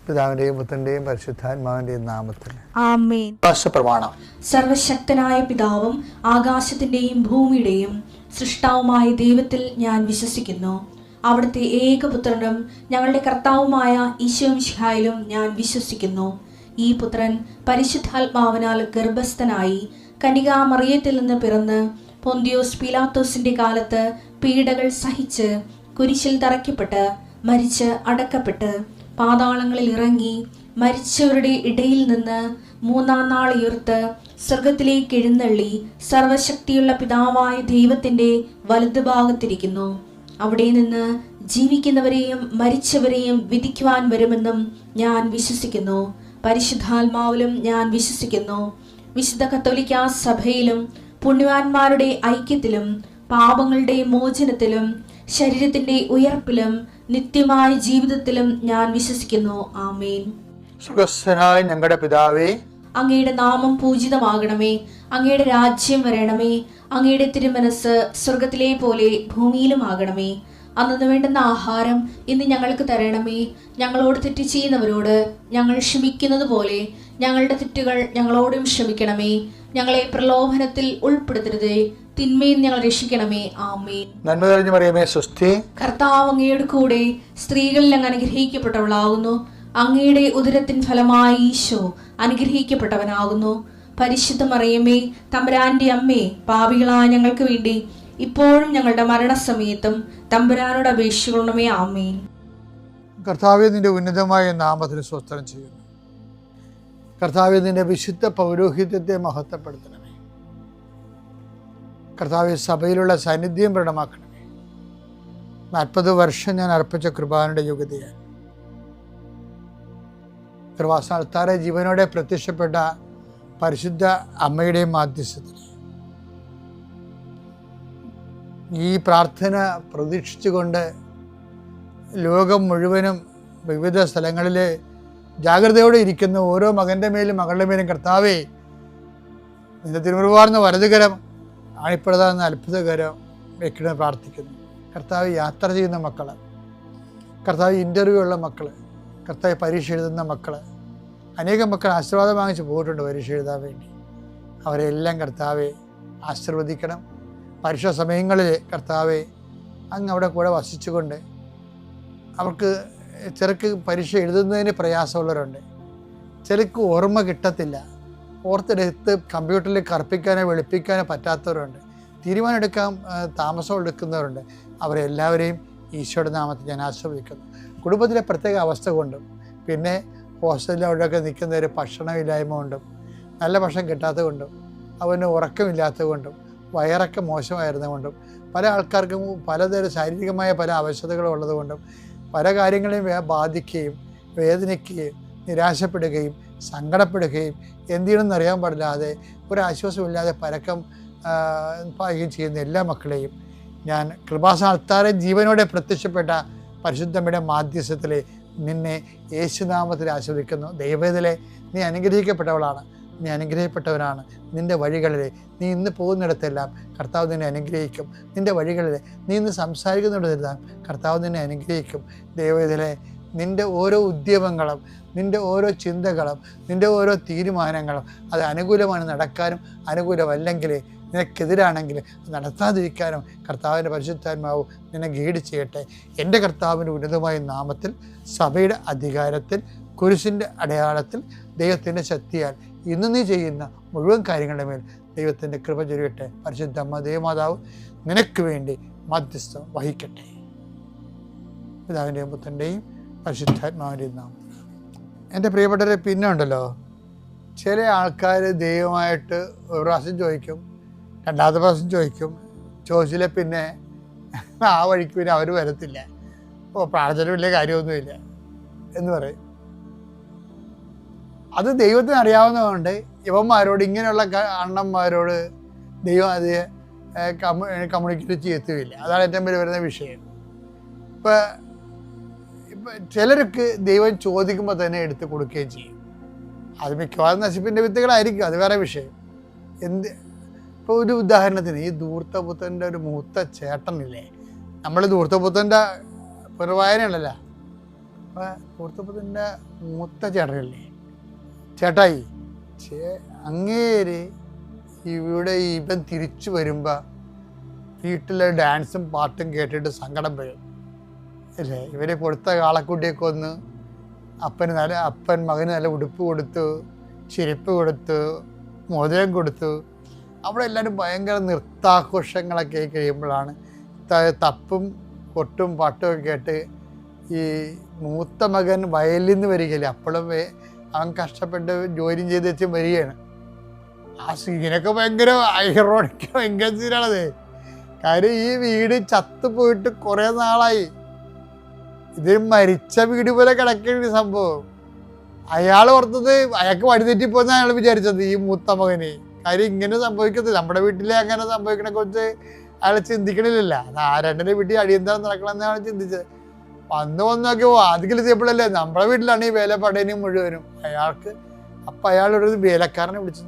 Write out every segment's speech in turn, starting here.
പിതാവിന്റെയും പുത്രന്റെയും പരിശുദ്ധാത്മാവിന്റെയും നാമത്തിൽ ആമേൻ. പ്രമാണം. സർവശക്തനായ പിതാവും ആകാശത്തിന്റെയും ഭൂമിയുടെയും സൃഷ്ടാവുമായ ദൈവത്തിൽ ഞാൻ വിശ്വസിക്കുന്നു. അവിടുത്തെ ഏകപുത്രനും ഞങ്ങളുടെ കർത്താവുമായ ഈശോമിശിഹായിലും ഞാൻ വിശ്വസിക്കുന്നു. ഈ പുത്രൻ പരിശുദ്ധാത്മാവിനാൽ ഗർഭസ്ഥനായി കന്യകാമറിയത്തിൽ നിന്ന് പിറന്ന് പൊന്തിയോസ് പീലാത്തോസിന്റെ കാലത്ത് പീഡകൾ സഹിച്ച് കുരിശിൽ തറയ്ക്കപ്പെട്ട് മരിച്ച് അടക്കപ്പെട്ട് പാതാളങ്ങളിൽ ഇറങ്ങി മരിച്ചവരുടെ ഇടയിൽ നിന്ന് മൂന്നാം നാൾ ഉയർത്ത് സ്വർഗത്തിലേക്ക് എഴുന്നള്ളി സർവശക്തിയുള്ള പിതാവായ ദൈവത്തിന്റെ വലതുഭാഗത്തിരിക്കുന്നു. അവിടെ നിന്ന് ജീവിക്കുന്നവരെയും മരിച്ചവരെയും വിധിക്കുവാൻ വരുമെന്നും ഞാൻ വിശ്വസിക്കുന്നു. പരിശുദ്ധാത്മാവിലും ഞാൻ വിശ്വസിക്കുന്നു. വിശുദ്ധ കത്തോലിക്കാ സഭയിലും പുണ്യവാന്മാരുടെ ഐക്യത്തിലും പാപങ്ങളുടെ മോചനത്തിലും ശരീരത്തിന്റെ ഉയർപ്പിലും നിത്യമായ ജീവിതത്തിലും ഞാൻ വിശ്വസിക്കുന്നു. ആമേൻ. സുഖസ്ഥനായ ഞങ്ങളുടെ പിതാവേ, അങ്ങയുടെ നാമം പൂജിതമാകണമേ. അങ്ങയുടെ രാജ്യം വരണമേ. അങ്ങയുടെ തിരുമനസ് സ്വർഗത്തിലെ പോലെ ഭൂമിയിലും ആകണമേ. അന്നു വേണ്ടുന്ന ആഹാരം ഇന്ന് ഞങ്ങൾക്ക് തരണമേ. ഞങ്ങളോട് തെറ്റ് ചെയ്യുന്നവരോട് ഞങ്ങൾ ക്ഷമിക്കുന്നത് പോലെ ഞങ്ങളുടെ തെറ്റുകൾ ഞങ്ങളോടും ക്ഷമിക്കണമേ. ഞങ്ങളെ പ്രലോഭനത്തിൽ ഉൾപ്പെടുത്തരുതേ, തിന്മയിൽ ഞങ്ങൾ രക്ഷിക്കണമേ. ആമേൻ. നന്മ നിറഞ്ഞ മറിയമേ, സ്വസ്തി. കർത്താവ് അങ്ങയുടെ കൂടെ സ്ത്രീകളിൽ അങ്ങ് അനുഗ്രഹിക്കപ്പെട്ടവളാകുന്നു. അങ്ങയുടെ ഉദരത്തിൻ ഫലമായി ഈശോ അനുഗ്രഹിക്കപ്പെട്ടവനാകുന്നു. പരിശുദ്ധ മറിയമേ, തമ്പുരാന്റെ അമ്മേ, പാപികളായ ഞങ്ങൾക്ക് വേണ്ടി ഇപ്പോഴും ഞങ്ങളുടെ മരണസമയത്തും തമ്പുരാനോട് അപേക്ഷിക്കണമേ. ആമേൻ. കർത്താവേ, നിന്റെ ഉന്നതമായ നാമത്തിന് സ്തോത്രം ചെയ്യുന്നു. കർത്താവേ, നിന്റെ വിശുദ്ധ പൗരോഹിത്യത്തെ മഹത്വപ്പെടുത്തണമേ. കർത്താവേ, സഭയിലുള്ള സാന്നിധ്യം പ്രകടമാക്കണമേ. 40 വർഷം ഞാൻ അർപ്പിച്ച കൃപാനയുടെ യോഗ്യതയാണ്. കൃപാസ്ഥാനത്താറെ ജീവനോടെ പ്രത്യക്ഷപ്പെട്ട പരിശുദ്ധ അമ്മയുടെയും മാധ്യസ്ഥത്തിൽ ഈ പ്രാർത്ഥന പ്രതീക്ഷിച്ചുകൊണ്ട് ലോകം മുഴുവനും വിവിധ സ്ഥലങ്ങളിൽ ജാഗ്രതയോടെ ഇരിക്കുന്ന ഓരോ മകൻ്റെ മേലും മകളുടെ മേലും കർത്താവേ, നിന്റെ തിരുമുറുവാർന്ന വലതുകരം ആണിപ്പെടുന്ന അത്ഭുതകരം വെക്കണമെന്ന് പ്രാർത്ഥിക്കുന്നു. കർത്താവ് യാത്ര ചെയ്യുന്ന മക്കൾ, കർത്താവ് ഇൻ്റർവ്യൂ ഉള്ള മക്കൾ, കർത്താവ് പരീക്ഷ എഴുതുന്ന മക്കൾ, അനേകം മക്കൾ ആശീർവാദം വാങ്ങിച്ച് പോയിട്ടുണ്ട് പരീക്ഷ എഴുതാൻ വേണ്ടി. അവരെല്ലാം കർത്താവെ ആശീർവദിക്കണം. പരീക്ഷാ സമയങ്ങളിൽ കർത്താവെ അങ്ങ് അവിടെ കൂടെ വസിച്ചുകൊണ്ട് അവർക്ക് ചിലർക്ക് പരീക്ഷ എഴുതുന്നതിന് പ്രയാസമുള്ളവരുണ്ട്. ചിലർക്ക് ഓർമ്മ കിട്ടത്തില്ല. ഓർത്തെടുത്ത് കമ്പ്യൂട്ടറിൽ കറുപ്പിക്കാനോ വെളുപ്പിക്കാനോ പറ്റാത്തവരുണ്ട്. തീരുമാനം എടുക്കാൻ താമസം എടുക്കുന്നവരുണ്ട്. അവരെല്ലാവരെയും ഈശോയുടെ നാമത്തിൽ ഞാൻ ആശീർവദിക്കുന്നു. കുടുംബത്തിലെ പ്രത്യേക അവസ്ഥ കൊണ്ടും പിന്നെ ഹോസ്റ്റലിൽ അവിടെയൊക്കെ നിൽക്കുന്നവർ ഭക്ഷണമില്ലായ്മ കൊണ്ടും നല്ല ഭക്ഷണം കിട്ടാത്തത് കൊണ്ടും അവന് ഉറക്കമില്ലാത്തത് കൊണ്ടും വയറൊക്കെ മോശമായിരുന്നതുകൊണ്ടും പല ആൾക്കാർക്കും പലതരം ശാരീരികമായ പല അവശതകളും ഉള്ളതുകൊണ്ടും പല കാര്യങ്ങളെയും ബാധിക്കുകയും വേദനിക്കുകയും നിരാശപ്പെടുകയും സങ്കടപ്പെടുകയും എന്ത് ചെയ്യണമെന്ന് അറിയാൻ പാടില്ലാതെ ഒരാശ്വാസമില്ലാതെ പരക്കം പാകുകയും ചെയ്യുന്ന എല്ലാ മക്കളെയും ഞാൻ കൃപാസ്ഥാനത്താറെ ജീവനോടെ പ്രത്യക്ഷപ്പെട്ട പരിശുദ്ധമ്മയുടെ മാധ്യസ്ഥത്തിൽ നിന്നെ യേശുനാമത്തിൽ ആശ്രയിക്കുന്നു. ദൈവവേദലെ നീ അനുഗ്രഹിക്കപ്പെട്ടവളാണ്, നീ അനുഗ്രഹിക്കപ്പെട്ടവനാണ്. നിൻ്റെ വഴികളിൽ നീ ഇന്ന് പോകുന്നിടത്തെല്ലാം കർത്താവ് നിന്നെ അനുഗ്രഹിക്കും. നിൻ്റെ വഴികളിൽ നീ ഇന്ന് സംസാരിക്കുന്നിടത്തെല്ലാം കർത്താവ് നിന്നെ അനുഗ്രഹിക്കും. ദൈവവേദലെ നിൻ്റെ ഓരോ ഉദ്യമങ്ങളും നിൻ്റെ ഓരോ ചിന്തകളും നിൻ്റെ ഓരോ തീരുമാനങ്ങളും അത് അനുകൂലമാണ് നടക്കാനും അനുകൂലമല്ലെങ്കിൽ നിനക്കെതിരാണെങ്കിൽ നടത്താതിരിക്കാനും കർത്താവിൻ്റെ പരിശുദ്ധാത്മാവ് നിന്നെ ഗൈഡ് ചെയ്യട്ടെ. എൻ്റെ കർത്താവിൻ്റെ ഉന്നതമായ നാമത്തിൽ സഭയുടെ അധികാരത്തിൽ കുരിശിൻ്റെ അടയാളത്തിൽ ദൈവത്തിൻ്റെ ശക്തിയാൽ ഇന്ന് നീ ചെയ്യുന്ന മുഴുവൻ കാര്യങ്ങളുടെ മേൽ ദൈവത്തിൻ്റെ കൃപ ചൊരിയട്ടെ. പരിശുദ്ധ അമ്മ ദേവമാതാവ് നിനക്ക് വേണ്ടി മധ്യസ്ഥം വഹിക്കട്ടെ. പിതാവിൻ്റെയും പുത്രൻ്റെയും പരിശുദ്ധാത്മാവിൻ്റെയും നാമം. എൻ്റെ പ്രിയപ്പെട്ടവരെ, പിന്നെ ഉണ്ടല്ലോ ചില ആൾക്കാർ ദൈവമായിട്ട് ഒരു പ്രാവശ്യം ചോദിക്കും, രണ്ടാമത്തെ പ്രാവശ്യം ചോദിച്ചില്ല പിന്നെ ആ വഴിക്ക് പിന്നെ അവർ വരത്തില്ല. പ്രാർത്ഥന വലിയ കാര്യമൊന്നുമില്ല എന്ന് പറയും. അത് ദൈവത്തിന് അറിയാവുന്നതുകൊണ്ട് ഇവന്മാരോട് ഇങ്ങനെയുള്ള അണ്ണന്മാരോട് ദൈവം അത് കമ്മ്യൂണിക്കേറ്റ് ചെയ്യത്തുമില്ല. അതാണ് ഏറ്റവും വലിയ വരുന്ന വിഷയം. ഇപ്പം ചിലർക്ക് ദൈവം ചോദിക്കുമ്പോൾ തന്നെ എടുത്ത് കൊടുക്കുകയും ചെയ്യും. അത് മിക്കവാറും നശിപ്പിൻ്റെ വിത്തുകളായിരിക്കും, അത് വേറെ വിഷയം. ഇപ്പോൾ ഒരു ഉദാഹരണത്തിന് ഈ ധൂർത്തപുത്രൻ്റെ ഒരു മൂത്ത ചേട്ടനില്ലേ, നമ്മൾ ധൂർത്തപുത്രൻ്റെ പുനർവായനയുണ്ടല്ലോ, അപ്പം കൊടുത്തപ്പത്തിൻ്റെ മൂത്ത ചേട്ടനല്ലേ, ചേട്ടായി അങ്ങേര് ഇവിടെ ഇവൻ തിരിച്ചു വരുമ്പോൾ വീട്ടിലെ ഡാൻസും പാട്ടും കേട്ടിട്ട് സങ്കടം വരും അല്ലേ. ഇവരെ കൊടുത്ത കാളക്കുട്ടിയൊക്കെ ഒന്ന് അപ്പൻ മകന് നല്ല ഉടുപ്പ് കൊടുത്തു, ചെരുപ്പ് കൊടുത്തു, മോതിരം കൊടുത്തു. അവിടെ എല്ലാവരും ഭയങ്കര നൃത്താഘോഷങ്ങളൊക്കെ കഴിയുമ്പോഴാണ് തപ്പും കൊട്ടും പാട്ടും കേട്ട് ഈ മൂത്ത മകൻ വയലിൽ നിന്ന് വരികയില്ല. അപ്പോഴും അവൻ കഷ്ടപ്പെട്ട് ജോലിയും ചെയ്ത് വെച്ച് വരികയാണ്. ആ സീനൊക്കെ ഭയങ്കര ഐറോണിക്ക് ഭയങ്കര സീനാണത്. കാര്യം ഈ വീട് ചത്തുപോയിട്ട് കുറേ നാളായി, ഇത് മരിച്ച വീട് പോലെ കിടക്കേണ്ട സംഭവം. അയാൾ ഓർത്തത് അയാൾക്ക് വഴി തെറ്റിപ്പോയെന്ന് അയാൾ വിചാരിച്ചത്, ഈ മൂത്ത മകന്. കാര്യം ഇങ്ങനെ സംഭവിക്കുന്നത് നമ്മുടെ വീട്ടിലെ അങ്ങനെ സംഭവിക്കണെ കുറിച്ച് അയാൾ ചിന്തിക്കണില്ലല്ലോ. അത് ആരണ്ടൻ്റെ വീട്ടിൽ അടിയന്തരം നടക്കണമെന്ന് അയാൾ ചിന്തിച്ചത്. വന്ന് നോക്കിയോ അതിൽ എത്തിയപ്പോഴല്ലേ നമ്മുടെ വീട്ടിലാണ് ഈ വേല പടയനും മുഴുവനും. അയാൾക്ക് അപ്പം അയാളൊരു വേലക്കാരനെ വിളിച്ചു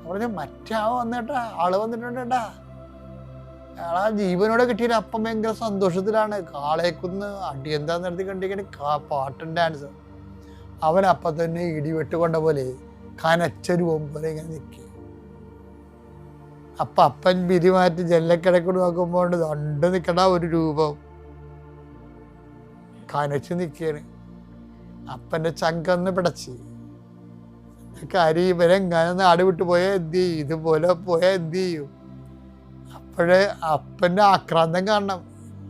പറഞ്ഞ മറ്റേ വന്നേട്ടാ, ആള് വന്നിട്ടുണ്ടേട്ടാ. അയാൾ ആ ജീവനോടെ കിട്ടിയ അപ്പം ഭയങ്കര സന്തോഷത്തിലാണ്. കാളേക്കുന്ന് അടിയന്താ നടത്തി കണ്ടിരിക്കണ പാട്ടും ഡാൻസ്. അവൻ അപ്പം തന്നെ ഇടിവെട്ടുകൊണ്ട പോലെ കനച്ചൊരു പോലെ ഇങ്ങനെ നിൽക്കുക. അപ്പം അപ്പൻ പിരി മാറ്റി ജല്ലക്കിടക്കൂടെ നോക്കുമ്പോൾ കണ്ടു നിൽക്കണ ഒരു രൂപം കനച്ച് നിൽക്കുകയാണ്. അപ്പൻ്റെ ചങ്കന്ന് പിടച്ച് കാര്യം ഇവരെങ്ങനെ നാട് വിട്ടു പോയാൽ എന്ത് ചെയ്യും, ഇതുപോലെ പോയാൽ എന്ത് ചെയ്യും. അപ്പോഴേ അപ്പൻ്റെ ആക്രാന്തം കാണണം.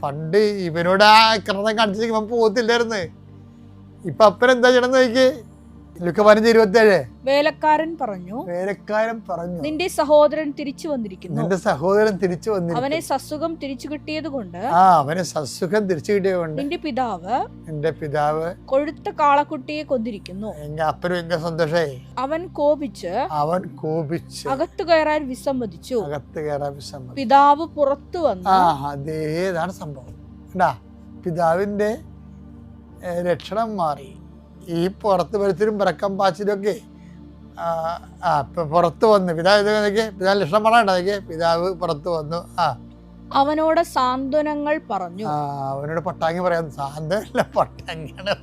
പണ്ട് ഇവനോട് ആ ആക്രാന്തം കാണിച്ചിട്ട് ഇവൻ പോകത്തില്ലായിരുന്നു. ഇപ്പൊ അപ്പൻ എന്താ ചെയ്യണം നോക്കി. ലുക്ക 15:27 വേലക്കാരൻ പറഞ്ഞു, നിന്റെ സഹോദരൻ തിരിച്ചു വന്നിരിക്കുന്നു. അവനെ സസുഖം തിരിച്ചു കിട്ടിയത് കൊണ്ട് നിന്റെ പിതാവ് കൊഴുത്ത കാളക്കുട്ടിയെ കൊന്നിരിക്കുന്നു. സന്തോഷായി. അവൻ കോപിച്ച് അകത്തു കയറാൻ വിസമ്മതിച്ചു. പിതാവ് പുറത്തു വന്നു. അതേതാണ് സംഭവം. പിതാവിന്റെ ലക്ഷണം മാറി. ഈ പുറത്ത് വരുത്തിലും പിറക്കം പാച്ചിലും ഒക്കെ പുറത്ത് വന്നു. പിതാവ് ലക്ഷണം പറയണ്ടേ. പിതാവ് പുറത്ത് വന്നു. അവനോട് സാന്ത്വനങ്ങൾ പറഞ്ഞു. അവനോട് പട്ടാങ്ങി പറയാൻ, സാന്ത്വനല്ല പട്ടാങ്ങിയാണ്.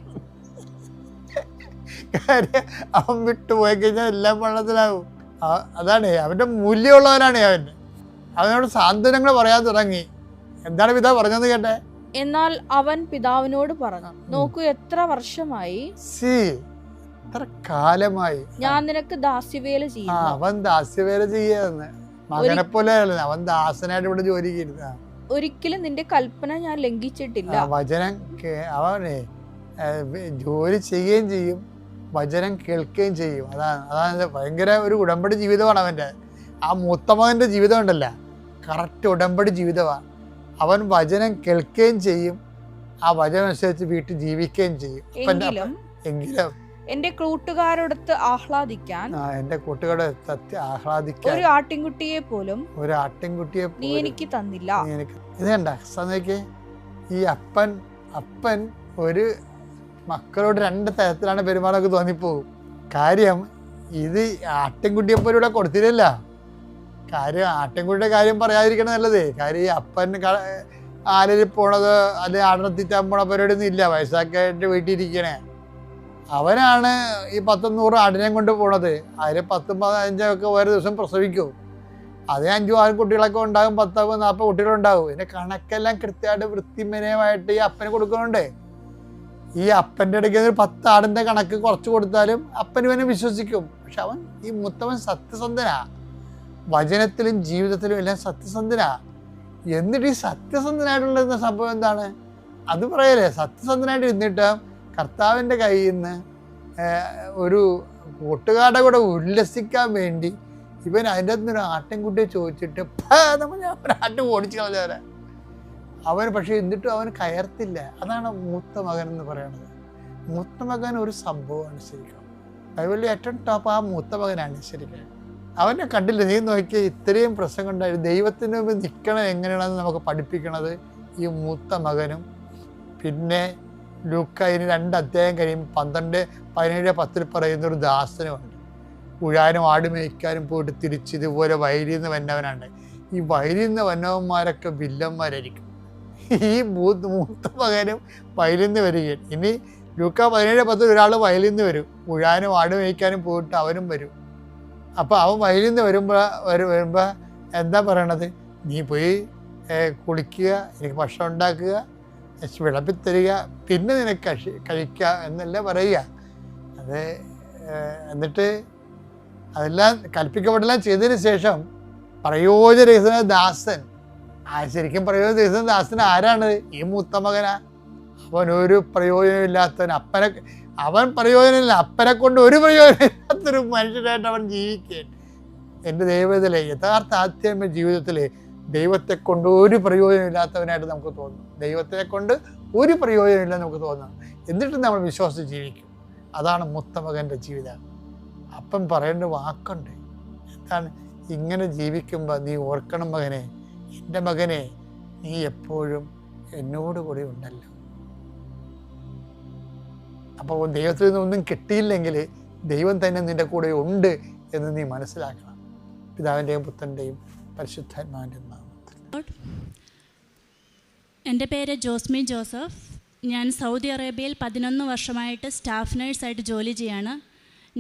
കാര്യം അവൻ വിട്ടുപോയി കഴിഞ്ഞാൽ എല്ലാം വെള്ളത്തിലാവും. അതാണ് അവന്റെ മൂല്യമുള്ളവനാണ് അവനോട് സാന്ത്വനങ്ങൾ പറയാൻ തുടങ്ങി. എന്താണ് പിതാവ് പറഞ്ഞതെന്ന് കേട്ടെ. എന്നാൽ അവൻ പിതാവിനോട് പറഞ്ഞു, നോക്കൂ, എത്ര വർഷമായി, എത്ര കാലമായി ഞാൻ നിനക്ക് ദാസ്യവേല ചെയ്യുന്നു. അവൻ ദാസ്യവേല ചെയ്യാന്ന് മകനെ പോലെ അവൻ ദാസനായിട്ട് ഇവിടെ ജോലി ചെയ്യുന്ന. ഒരിക്കലും നിന്റെ കൽപ്പന ഞാൻ ലംഘിച്ചിട്ടില്ല. വചനം അവനെ ജോലി ചെയ്യുകയും ചെയ്യും, വചനം കേൾക്കുകയും ചെയ്യും. അതാണ് ഭയങ്കര ഒരു ഉടമ്പടി ജീവിതമാണ് അവൻ്റെ. ആ മൂത്ത മകൻ്റെ ജീവിതം ഉണ്ടല്ലോ, കറക്റ്റ് ഉടമ്പടി ജീവിതമാണ്. അവൻ വചനം കേൾക്കുകയും ചെയ്യും, ആ വചനം അനുസരിച്ച് വീട്ടിൽ ജീവിക്കുകയും ചെയ്യും. എങ്കിലും എന്റെ കൂട്ടുകാരോടൊത്ത് ആഹ്ലാദിക്കാൻ ഒരു ആട്ടിൻകുട്ടിയെ പോലും നീ എനിക്ക് തന്നില്ല. ഇതേണ്ട സന്ധ്യക്ക് ഈ അപ്പൻ ഒരു മക്കളോട് രണ്ട് തരത്തിലാണ് പെരുമാറൊക്കെ തോന്നിപ്പോകും. കാര്യം ഇത് ആട്ടിൻകുട്ടിയെപ്പോലെ ഇവിടെ കൊടുത്തില്ല. കാര്യം ആട്ടിൻകുട്ടിയുടെ കാര്യം പറയാതിരിക്കണം നല്ലത്. കാര്യം ഈ അപ്പൻ ആലിൽ പോണത് അല്ലെങ്കിൽ ആടിനെത്തിച്ചാൻ പോണ പരിപാടിയൊന്നും ഇല്ല. വയസ്സാക്കായിട്ട് വീട്ടിൽ ഇരിക്കണേ. അവനാണ് ഈ 100 ആടിനെയും കൊണ്ട് പോണത്. അതിൽ 10-15 ഓരോ ദിവസം പ്രസവിക്കും. അതിന് 5-6 കുട്ടികളൊക്കെ ഉണ്ടാകും, 10-40 കുട്ടികളുണ്ടാകും. ഇതിൻ്റെ കണക്കെല്ലാം കൃത്യമായിട്ട് വൃത്തിമനയമായിട്ട് ഈ അപ്പന് കൊടുക്കുന്നുണ്ട്. ഈ അപ്പൻ്റെ ഇടയ്ക്ക് 10 ആടിൻ്റെ കണക്ക് കുറച്ച് കൊടുത്താലും അപ്പന് ഇവനെ വിശ്വസിക്കും. പക്ഷെ അവൻ ഈ മുത്തവൻ സത്യസന്ധനാ, വചനത്തിലും ജീവിതത്തിലും എല്ലാം സത്യസന്ധനാ. എന്നിട്ട് ഈ സത്യസന്ധനായിട്ടുള്ള സംഭവം എന്താണ് അത് പറയല്ലേ. സത്യസന്ധനായിട്ട് ഇരുന്നിട്ട് കർത്താവിൻ്റെ കയ്യിൽ നിന്ന് ഒരു കൂട്ടുകാരുടെ കൂടെ ഉല്ലസിക്കാൻ വേണ്ടി ഇവൻ അതിൻ്റെ അകത്തുനിന്നൊരു ആട്ടിൻകുട്ടിയെ ചോദിച്ചിട്ട് ആട്ട് ഓടിച്ചു കളഞ്ഞവരെ അവൻ. പക്ഷെ എന്നിട്ടും അവൻ കയർത്തില്ല. അതാണ് മൂത്ത മകൻ എന്ന് പറയുന്നത്. മൂത്ത മകൻ ഒരു സംഭവമാണ് ശരിക്കും. ബൈബിളിൽ ഏറ്റവും ടോപ്പ് ആ മൂത്ത മകനാണ് ശരിക്കും. അവനെ കണ്ടില്ല, നീ നോക്കിയാൽ ഇത്രയും പ്രസംഗം ഉണ്ടായിരുന്നു. ദൈവത്തിന് മുമ്പ് നിൽക്കണം എങ്ങനെയാണെന്ന് നമുക്ക് പഠിപ്പിക്കണത് ഈ മൂത്ത മകനും. പിന്നെ ലൂക്കായിന് 2 അധ്യായം കഴിയുമ്പോൾ 12-17-10 പറയുന്നൊരു ദാസനുമുണ്ട്. ഉഴാനും ആട് മേയ്ക്കാനും പോയിട്ട് തിരിച്ച് ഇതുപോലെ വയലിൽ നിന്ന് വന്നവനാണ്. ഈ വയലിൽ നിന്ന് വന്നവന്മാരൊക്കെ വില്ലന്മാരായിരിക്കും. ഈ മൂത്ത മകനും വയലിൽ നിന്ന് വരികയാണ്. ഇനി ലൂക്ക 17:10 ഒരാൾ വയലിൽ നിന്ന് വരും, ഉഴാനും ആട് മേയ്ക്കാനും പോയിട്ട് അവനും വരും. അപ്പോൾ അവൻ വയലിൽ നിന്ന് വരുമ്പോൾ എന്താ പറയണത്? നീ പോയി കുളിക്കുക, എനിക്ക് ഭക്ഷണം ഉണ്ടാക്കുക, വിളമ്പിത്തരിക, പിന്നെ നിനക്ക് കഴിക്കുക എന്നല്ല പറയുക. അത് എന്നിട്ട് അതെല്ലാം കൽപ്പിക്കപ്പെട്ടെല്ലാം ചെയ്തതിന് ശേഷം പ്രയോജനരഹിത ദാസൻ, ശരിക്കും പ്രയോജനരഹിത ദാസൻ ആരാണ്? ഈ മൂത്ത മകനാ. അവനൊരു പ്രയോജനമില്ലാത്തവൻ, അവൻ പ്രയോജനമില്ല, അപ്പനെ കൊണ്ട് ഒരു പ്രയോജനമില്ലാത്തൊരു മനുഷ്യനായിട്ട് അവൻ ജീവിക്കുകയാണ്. എൻ്റെ ദൈവത്തിലെ യഥാർത്ഥ ആധ്യാത്മിക ജീവിതത്തിൽ ദൈവത്തെ കൊണ്ട് ഒരു പ്രയോജനമില്ലാത്തവനായിട്ട് നമുക്ക് തോന്നും. ദൈവത്തെ കൊണ്ട് ഒരു പ്രയോജനമില്ലെന്ന് നമുക്ക് തോന്നണം. എന്നിട്ട് നമ്മൾ വിശ്വാസം ജീവിക്കും. അതാണ് മൂത്ത മകൻ്റെ ജീവിതം. അപ്പം പറയേണ്ട വാക്കുണ്ട്. എന്താണ്? ഇങ്ങനെ ജീവിക്കുമ്പോൾ നീ ഓർക്കണം മകനെ, എൻ്റെ മകനെ, നീ എപ്പോഴും എന്നോട് കൂടി ഉണ്ടല്ലോ. അപ്പോൾ ദൈവത്തിൽ നിന്നൊന്നും കിട്ടിയില്ലെങ്കിൽ ദൈവം തന്നെ നിൻ്റെ കൂടെ ഉണ്ട് എന്ന് നീ മനസ്സിലാക്കണം. പിതാവിൻ്റെയും പുത്രൻ്റെയും പരിശുദ്ധാത്മാവിൻ്റെയും നാമത്തിൽ. എൻ്റെ പേര് ജോസ്മി ജോസഫ്. ഞാൻ സൗദി അറേബ്യയിൽ 11 വർഷമായിട്ട് സ്റ്റാഫ് നേഴ്സായിട്ട് ജോലി ചെയ്യാണ്.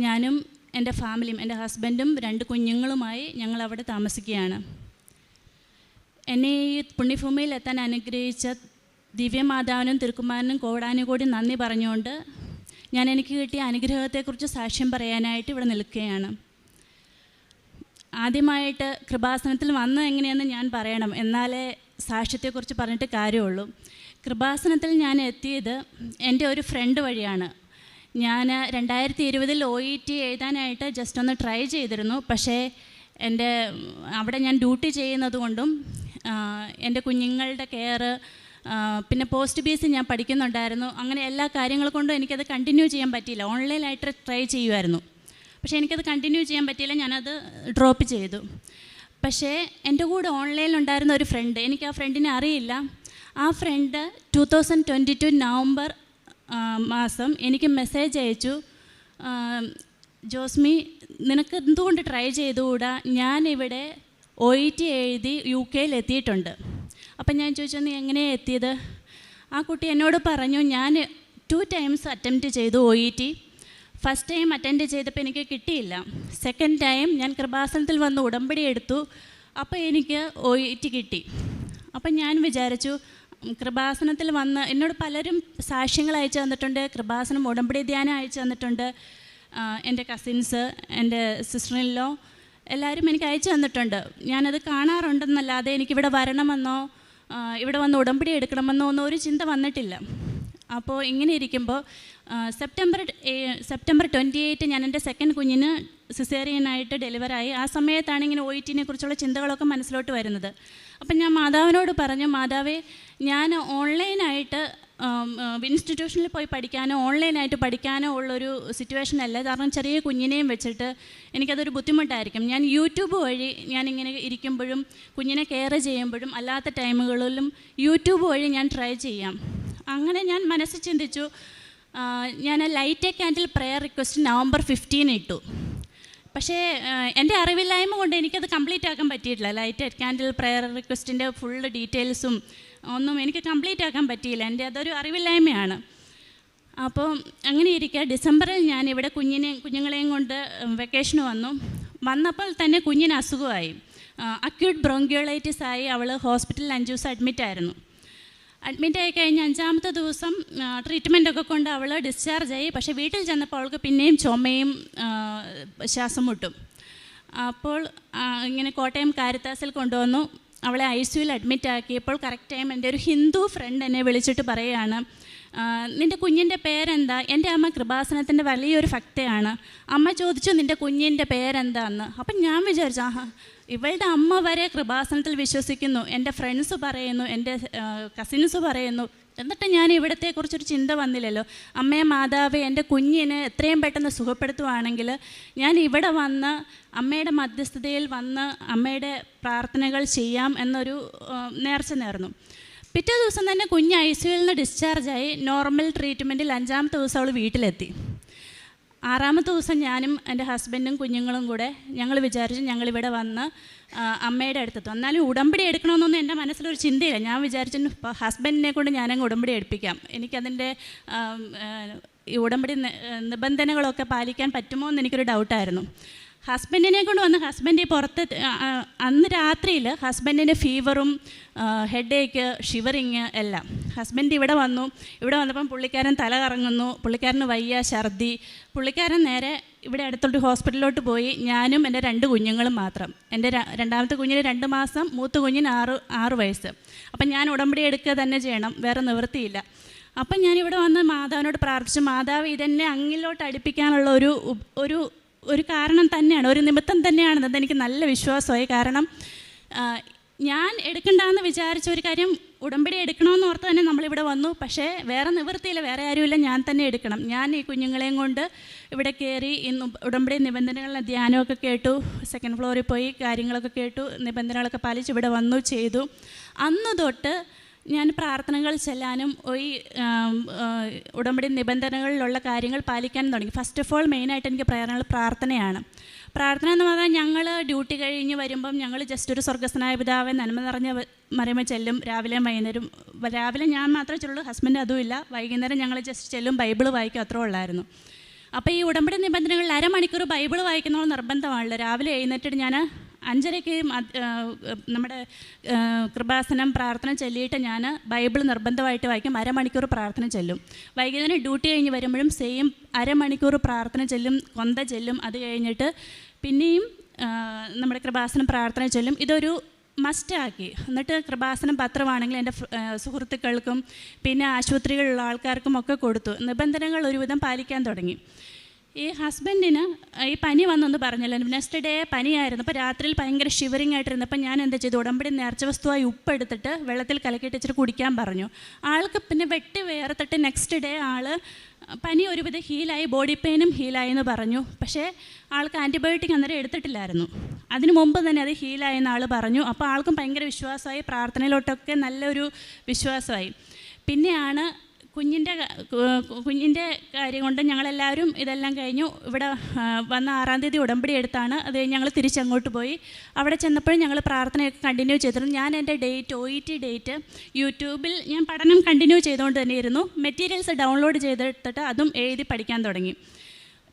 ഞാനും എൻ്റെ ഫാമിലിയും, എൻ്റെ ഹസ്ബൻഡും 2 കുഞ്ഞുങ്ങളുമായി ഞങ്ങൾ അവിടെ താമസിക്കുകയാണ്. എന്നെ ഈ പുണ്യഭൂമിയിൽ എത്താൻ അനുഗ്രഹിച്ച ദിവ്യമാതാവിനും തിരുക്കുമാരനും കോടാനുകൂടി നന്ദി പറഞ്ഞുകൊണ്ട് ഞാൻ എനിക്ക് കിട്ടിയ അനുഗ്രഹത്തെക്കുറിച്ച് സാക്ഷ്യം പറയാനായിട്ട് ഇവിടെ നിൽക്കുകയാണ്. ആദ്യമായിട്ട് കൃപാസനത്തിൽ വന്നത് എങ്ങനെയെന്ന് ഞാൻ പറയണം, എന്നാലേ സാക്ഷ്യത്തെക്കുറിച്ച് പറഞ്ഞിട്ട് കാര്യമുള്ളൂ. കൃപാസനത്തിൽ ഞാൻ എത്തിയത് എൻ്റെ ഒരു ഫ്രണ്ട് വഴിയാണ്. ഞാൻ 2020 OET എഴുതാനായിട്ട് ജസ്റ്റ് ഒന്ന് ട്രൈ ചെയ്തിരുന്നു. പക്ഷേ അവിടെ ഞാൻ ഡ്യൂട്ടി ചെയ്യുന്നത് കൊണ്ടും എൻ്റെ കുഞ്ഞുങ്ങളുടെ കെയർ, പിന്നെ പോസ്റ്റ് ബി എസ് ഞാൻ പഠിക്കുന്നുണ്ടായിരുന്നു, അങ്ങനെ എല്ലാ കാര്യങ്ങൾ കൊണ്ടും എനിക്കത് കണ്ടിന്യൂ ചെയ്യാൻ പറ്റിയില്ല. ഓൺലൈനായിട്ട് ട്രൈ ചെയ്യുമായിരുന്നു, പക്ഷേ എനിക്കത് കണ്ടിന്യൂ ചെയ്യാൻ പറ്റിയില്ല. ഞാനത് ഡ്രോപ്പ് ചെയ്തു. പക്ഷേ എൻ്റെ കൂടെ ഓൺലൈനിലുണ്ടായിരുന്ന ഒരു ഫ്രണ്ട്, എനിക്ക് ആ ഫ്രണ്ടിനെ അറിയില്ല. ആ ഫ്രണ്ട് 2022 നവംബർ മാസം എനിക്ക് മെസ്സേജ് അയച്ചു, ജോസ്മി നിനക്ക് എന്തുകൊണ്ട് ട്രൈ ചെയ്തുകൂടാ, ഞാനിവിടെ OET എഴുതി UK എത്തിയിട്ടുണ്ട്. അപ്പം ഞാൻ ചോദിച്ചു, നീ എങ്ങനെയാണ് എത്തിയത്? ആ കുട്ടി എന്നോട് പറഞ്ഞു, ഞാൻ 2 times അറ്റംപ്റ്റ് ചെയ്തു OET. ഫസ്റ്റ് ടൈം അറ്റൻഡ് ചെയ്തപ്പോൾ എനിക്ക് കിട്ടിയില്ല. സെക്കൻഡ് ടൈം ഞാൻ കൃപാസനത്തിൽ വന്ന് ഉടമ്പടി എടുത്തു, അപ്പോൾ എനിക്ക് OET കിട്ടി. അപ്പം ഞാൻ വിചാരിച്ചു, കൃപാസനത്തിൽ വന്ന് എന്നോട് പലരും സാക്ഷ്യങ്ങൾ അയച്ചു തന്നിട്ടുണ്ട്, കൃപാസനം ഉടമ്പടി ധ്യാനം അയച്ചു തന്നിട്ടുണ്ട്. എൻ്റെ കസിൻസ്, എൻ്റെ സിസ്റ്റർ-ഇൻ-ലോ എല്ലാവരും എനിക്ക് അയച്ചു തന്നിട്ടുണ്ട്. ഞാനത് കാണാറുണ്ടെന്നല്ലാതെ എനിക്കിവിടെ വരണമെന്നോ ഇവിടെ വന്ന് ഉടമ്പടി എടുക്കണമെന്നോ ഒന്നും ഒരു ചിന്ത വന്നിട്ടില്ല. അപ്പോൾ ഇങ്ങനെ ഇരിക്കുമ്പോൾ സെപ്റ്റംബർ 28 ഞാൻ എൻ്റെ സെക്കൻഡ് കുഞ്ഞിന് സിസേറിയനായിട്ട് ഡെലിവറായി. ആ സമയത്താണ് ഇങ്ങനെ OET-നെ കുറിച്ചുള്ള ചിന്തകളൊക്കെ മനസ്സിലോട്ട് വരുന്നത്. അപ്പം ഞാൻ മാതാവിനോട് പറഞ്ഞു, മാതാവേ, ഞാൻ ഓൺലൈനായിട്ട് ഇൻസ്റ്റിറ്റ്യൂഷനിൽ പോയി പഠിക്കാനോ ഓൺലൈനായിട്ട് പഠിക്കാനോ ഉള്ളൊരു സിറ്റുവേഷൻ അല്ല. കാരണം ചെറിയ കുഞ്ഞിനെയും വെച്ചിട്ട് എനിക്കതൊരു ബുദ്ധിമുട്ടായിരിക്കും. ഞാൻ യൂട്യൂബ് വഴി ഞാനിങ്ങനെ ഇരിക്കുമ്പോഴും കുഞ്ഞിനെ കെയർ ചെയ്യുമ്പോഴും അല്ലാത്ത ടൈമുകളിലും യൂട്യൂബ് വഴി ഞാൻ ട്രൈ ചെയ്യാം. അങ്ങനെ ഞാൻ മനസ്സിൽ ചിന്തിച്ചു. ഞാൻ light a candle prayer request November 15 ഇട്ടു. പക്ഷേ എൻ്റെ അറിവില്ലായ്മ കൊണ്ട് എനിക്കത് കംപ്ലീറ്റ് ആക്കാൻ പറ്റിയിട്ടില്ല. ലൈറ്റ് എ ക്യാൻഡിൽ പ്രെയർ റിക്വസ്റ്റിൻ്റെ ഫുൾ ഡീറ്റെയിൽസും ഒന്നും എനിക്ക് കംപ്ലീറ്റ് ആക്കാൻ പറ്റിയില്ല. എൻ്റെ അതൊരു അറിവില്ലായ്മയാണ്. അപ്പോൾ അങ്ങനെ ഇരിക്കുക ഡിസംബറിൽ ഞാൻ ഇവിടെ കുഞ്ഞുങ്ങളെയും കൊണ്ട് വെക്കേഷന് വന്നപ്പോൾ തന്നെ കുഞ്ഞിന് അസുഖമായി. അക്യൂട്ട് ബ്രോങ്കിയോളൈറ്റിസ് ആയി. അവൾ ഹോസ്പിറ്റലിൽ 5 ദിവസം അഡ്മിറ്റായിരുന്നു. അഡ്മിറ്റായി കഴിഞ്ഞ് 5ാമത്തെ ദിവസം ട്രീറ്റ്മെൻറ്റൊക്കെ കൊണ്ട് അവൾ ഡിസ്ചാർജായി. പക്ഷേ വീട്ടിൽ ചെന്നപ്പോൾ അവൾക്ക് പിന്നെയും ചുമയും ശ്വാസം മുട്ടും. അപ്പോൾ ഇങ്ങനെ കോട്ടയം കാരിത്താസിൽ കൊണ്ടുവന്നു. അവളെ ICUവിൽ അഡ്മിറ്റാക്കിയപ്പോൾ കറക്റ്റ് ടൈം എൻ്റെ ഒരു ഹിന്ദു ഫ്രണ്ട് എന്നെ വിളിച്ചിട്ട് പറയുകയാണ്, നിൻ്റെ കുഞ്ഞിൻ്റെ പേരെന്താ? എൻ്റെ അമ്മ കൃപാസനത്തിൻ്റെ വലിയൊരു ഭക്തയാണ്. അമ്മ ചോദിച്ചു നിൻ്റെ കുഞ്ഞിൻ്റെ പേരെന്താന്ന്. അപ്പം ഞാൻ വിചാരിച്ചു, ഇവളുടെ അമ്മ വരെ കൃപാസനത്തിൽ വിശ്വസിക്കുന്നു, എൻ്റെ ഫ്രണ്ട്സ് പറയുന്നു, എൻ്റെ കസിൻസ് പറയുന്നു, എന്നിട്ട് ഞാൻ ഇവിടത്തെക്കുറിച്ചൊരു ചിന്ത വന്നില്ലല്ലോ. അമ്മയെ മാതാവേ, എൻ്റെ കുഞ്ഞിനെ എത്രയും പെട്ടെന്ന് സുഖപ്പെടുത്തുവാണെങ്കിൽ ഞാൻ ഇവിടെ വന്ന് അമ്മയുടെ മധ്യസ്ഥതയിൽ വന്ന് അമ്മയുടെ പ്രാർത്ഥനകൾ ചെയ്യാം എന്നൊരു നേർച്ച നേർന്നു. പിറ്റേ ദിവസം തന്നെ കുഞ്ഞ് ICUവിൽ നിന്ന് ഡിസ്ചാർജായി. നോർമൽ ട്രീറ്റ്മെൻറ്റിൽ 5ാമത്തെ ദിവസം അവൾ വീട്ടിലെത്തി. 6-ാമത്തെ ദിവസം ഞാനും എൻ്റെ ഹസ്ബൻഡും കുഞ്ഞുങ്ങളും കൂടെ ഞങ്ങൾ വിചാരിച്ചു ഞങ്ങളിവിടെ വന്ന് അമ്മയുടെ അടുത്തെത്തും. എന്നാലും ഉടമ്പടി എടുക്കണമെന്നൊന്നും എൻ്റെ മനസ്സിലൊരു ചിന്തയില്ല. ഞാൻ വിചാരിച്ചു ഹസ്ബൻഡിനെ കൊണ്ട് ഞാനങ്ങ് ഉടമ്പടി എടുപ്പിക്കാം, എനിക്കതിൻ്റെ ഈ ഉടമ്പടി നിബന്ധനകളൊക്കെ പാലിക്കാൻ പറ്റുമോ എന്ന് എനിക്കൊരു ഡൗട്ടായിരുന്നു. ഹസ്ബൻഡിനെ കൊണ്ട് വന്ന് ഹസ്ബൻഡ് പുറത്ത് അന്ന് രാത്രിയിൽ ഹസ്ബൻഡിൻ്റെ ഫീവറും ഹെഡേക്ക് ഷിവറിങ് എല്ലാം. ഹസ്ബൻഡ് ഇവിടെ വന്നപ്പം പുള്ളിക്കാരൻ തല കറങ്ങുന്നു, പുള്ളിക്കാരന് വയ്യ, ഛർദി. പുള്ളിക്കാരൻ നേരെ ഇവിടെ അടുത്തോട്ട് ഹോസ്പിറ്റലിലോട്ട് പോയി. ഞാനും എൻ്റെ 2 കുഞ്ഞുങ്ങളും മാത്രം. എൻ്റെ 2ാമത്തെ കുഞ്ഞിന് 2 മാസം, മൂത്ത കുഞ്ഞിന് 6 വയസ്സ്. അപ്പം ഞാൻ ഉടമ്പടി എടുക്കുക തന്നെ ചെയ്യണം, വേറെ നിവൃത്തിയില്ല. അപ്പം ഞാനിവിടെ വന്ന് മാതാവിനോട് പ്രാർത്ഥിച്ചു, മാതാവ് ഇതെന്നെ അങ്ങിലോട്ട് അടുപ്പിക്കാനുള്ള ഒരു കാരണം തന്നെയാണ്, ഒരു നിമിത്തം തന്നെയാണ്. അതെനിക്ക് നല്ല വിശ്വാസമായി. കാരണം ഞാൻ എടുക്കണ്ടെന്ന് വിചാരിച്ച ഒരു കാര്യം, ഉടമ്പടി എടുക്കണമെന്ന് ഓർത്ത് തന്നെ നമ്മളിവിടെ വന്നു. പക്ഷേ വേറെ നിവൃത്തിയില്ല, വേറെ ആരുമില്ല, ഞാൻ തന്നെ എടുക്കണം. ഞാൻ ഈ കുഞ്ഞുങ്ങളെയും കൊണ്ട് ഇവിടെ കയറി ഇന്ന് ഉടമ്പടി നിബന്ധനകളുടെ ധ്യാനമൊക്കെ കേട്ടു, 2nd ഫ്ലോറിൽ പോയി കാര്യങ്ങളൊക്കെ കേട്ടു, നിബന്ധനകളൊക്കെ പാലിച്ച് ഇവിടെ വന്നു ചെയ്തു. അന്ന് തൊട്ട് ഞാൻ പ്രാർത്ഥനകൾ ചെല്ലാനും ഈ ഉടമ്പടി നിബന്ധനകളിലുള്ള കാര്യങ്ങൾ പാലിക്കാനും തുടങ്ങി. ഫസ്റ്റ് ഓഫ് ഓൾ മെയിനായിട്ട് എനിക്ക് പ്രാർത്ഥനയാണ്. പ്രാർത്ഥന എന്ന് പറഞ്ഞാൽ ഞങ്ങൾ ഡ്യൂട്ടി കഴിഞ്ഞ് വരുമ്പം ഞങ്ങൾ ജസ്റ്റ് ഒരു സ്വർഗ്ഗസ്ഥനായ പിതാവേ നന്മ നിറഞ്ഞ മറിയമേ ചെല്ലും. രാവിലെയും വൈകുന്നേരം, രാവിലെ ഞാൻ മാത്രമേ ചെല്ലുള്ളൂ, ഹസ്ബൻഡ് അതുമില്ല. വൈകുന്നേരം ഞങ്ങൾ ജസ്റ്റ് ചെല്ലും, ബൈബിൾ വായിക്കും, അത്രേ ഉള്ളായിരുന്നു. അപ്പോൾ ഈ ഉടമ്പടി നിബന്ധനകളിൽ 1/2 മണിക്കൂർ ബൈബിൾ വായിക്കുന്നത് നിർബന്ധമാണല്ലോ. രാവിലെ എഴുന്നേറ്റിട്ട് ഞാൻ 5:30 നമ്മുടെ കൃപാസനം പ്രാർത്ഥന ചൊല്ലിയിട്ട് ഞാൻ ബൈബിൾ നിർബന്ധമായിട്ട് വായിക്കും, 1/2 മണിക്കൂർ പ്രാർത്ഥന ചെല്ലും. വൈകുന്നേരം ഡ്യൂട്ടി കഴിഞ്ഞ് വരുമ്പോഴും സെയിം 1/2 മണിക്കൂർ പ്രാർത്ഥന ചെല്ലും, കൊന്ത ചെല്ലും. അത് കഴിഞ്ഞിട്ട് പിന്നെയും നമ്മുടെ കൃപാസനം പ്രാർത്ഥന ചൊല്ലും. ഇതൊരു മസ്റ്റാക്കി. എന്നിട്ട് കൃപാസനം പത്രമാണെങ്കിൽ എൻ്റെ സുഹൃത്തുക്കൾക്കും പിന്നെ ആശുപത്രികളിലുള്ള ആൾക്കാർക്കും ഒക്കെ കൊടുത്തു. നിബന്ധനകൾ ഒരുവിധം പാലിക്കാൻ തുടങ്ങി. ഈ ഹസ്ബൻഡിന് ഈ പനി വന്നെന്ന് പറഞ്ഞല്ലോ, നെക്സ്റ്റ് ഡേ പനിയായിരുന്നു. അപ്പോൾ രാത്രിയിൽ ഭയങ്കര ഷിവറിങ് ആയിട്ടിരുന്നപ്പോൾ ഞാൻ എന്താ ചെയ്തു, ഉടമ്പടി നേർച്ച വസ്തുവായി ഉപ്പെടുത്തിട്ട് വെള്ളത്തിൽ കലക്കിയിട്ട് ഇച്ചിരി കുടിക്കാൻ പറഞ്ഞു. ആൾക്ക് പിന്നെ വെട്ടി വേർത്തിട്ട് നെക്സ്റ്റ് ഡേ പനി ഒരുവിധം ഹീലായി, ബോഡി പെയിനും ഹീലായി എന്ന് പറഞ്ഞു. പക്ഷേ ആൾക്ക് ആൻറ്റിബയോട്ടിക് അന്നേരം എടുത്തിട്ടില്ലായിരുന്നു. അതിന് മുമ്പ് തന്നെ അത് ഹീലായെന്ന് ആൾ പറഞ്ഞു. അപ്പോൾ ആൾക്കും ഭയങ്കര വിശ്വാസമായി, പ്രാർത്ഥനയിലോട്ടൊക്കെ നല്ലൊരു വിശ്വാസമായി. പിന്നെയാണ് കുഞ്ഞിൻ്റെ കാര്യം കൊണ്ട് ഞങ്ങളെല്ലാവരും ഇതെല്ലാം കഴിഞ്ഞു. ഇവിടെ വന്ന 6-ാം തീയതി ഉടമ്പടി എടുത്താണ്. അത് കഴിഞ്ഞ് ഞങ്ങൾ തിരിച്ചങ്ങോട്ട് പോയി. അവിടെ ചെന്നപ്പോഴും ഞങ്ങൾ പ്രാർത്ഥനയൊക്കെ കണ്ടിന്യൂ ചെയ്തിരുന്നു. ഞാൻ എൻ്റെ OET ഡേറ്റ് യൂട്യൂബിൽ ഞാൻ പഠനം കണ്ടിന്യൂ ചെയ്തുകൊണ്ട് തന്നെയിരുന്നു. മെറ്റീരിയൽസ് ഡൗൺലോഡ് ചെയ്തിട്ട് അതും എഴുതി പഠിക്കാൻ തുടങ്ങി.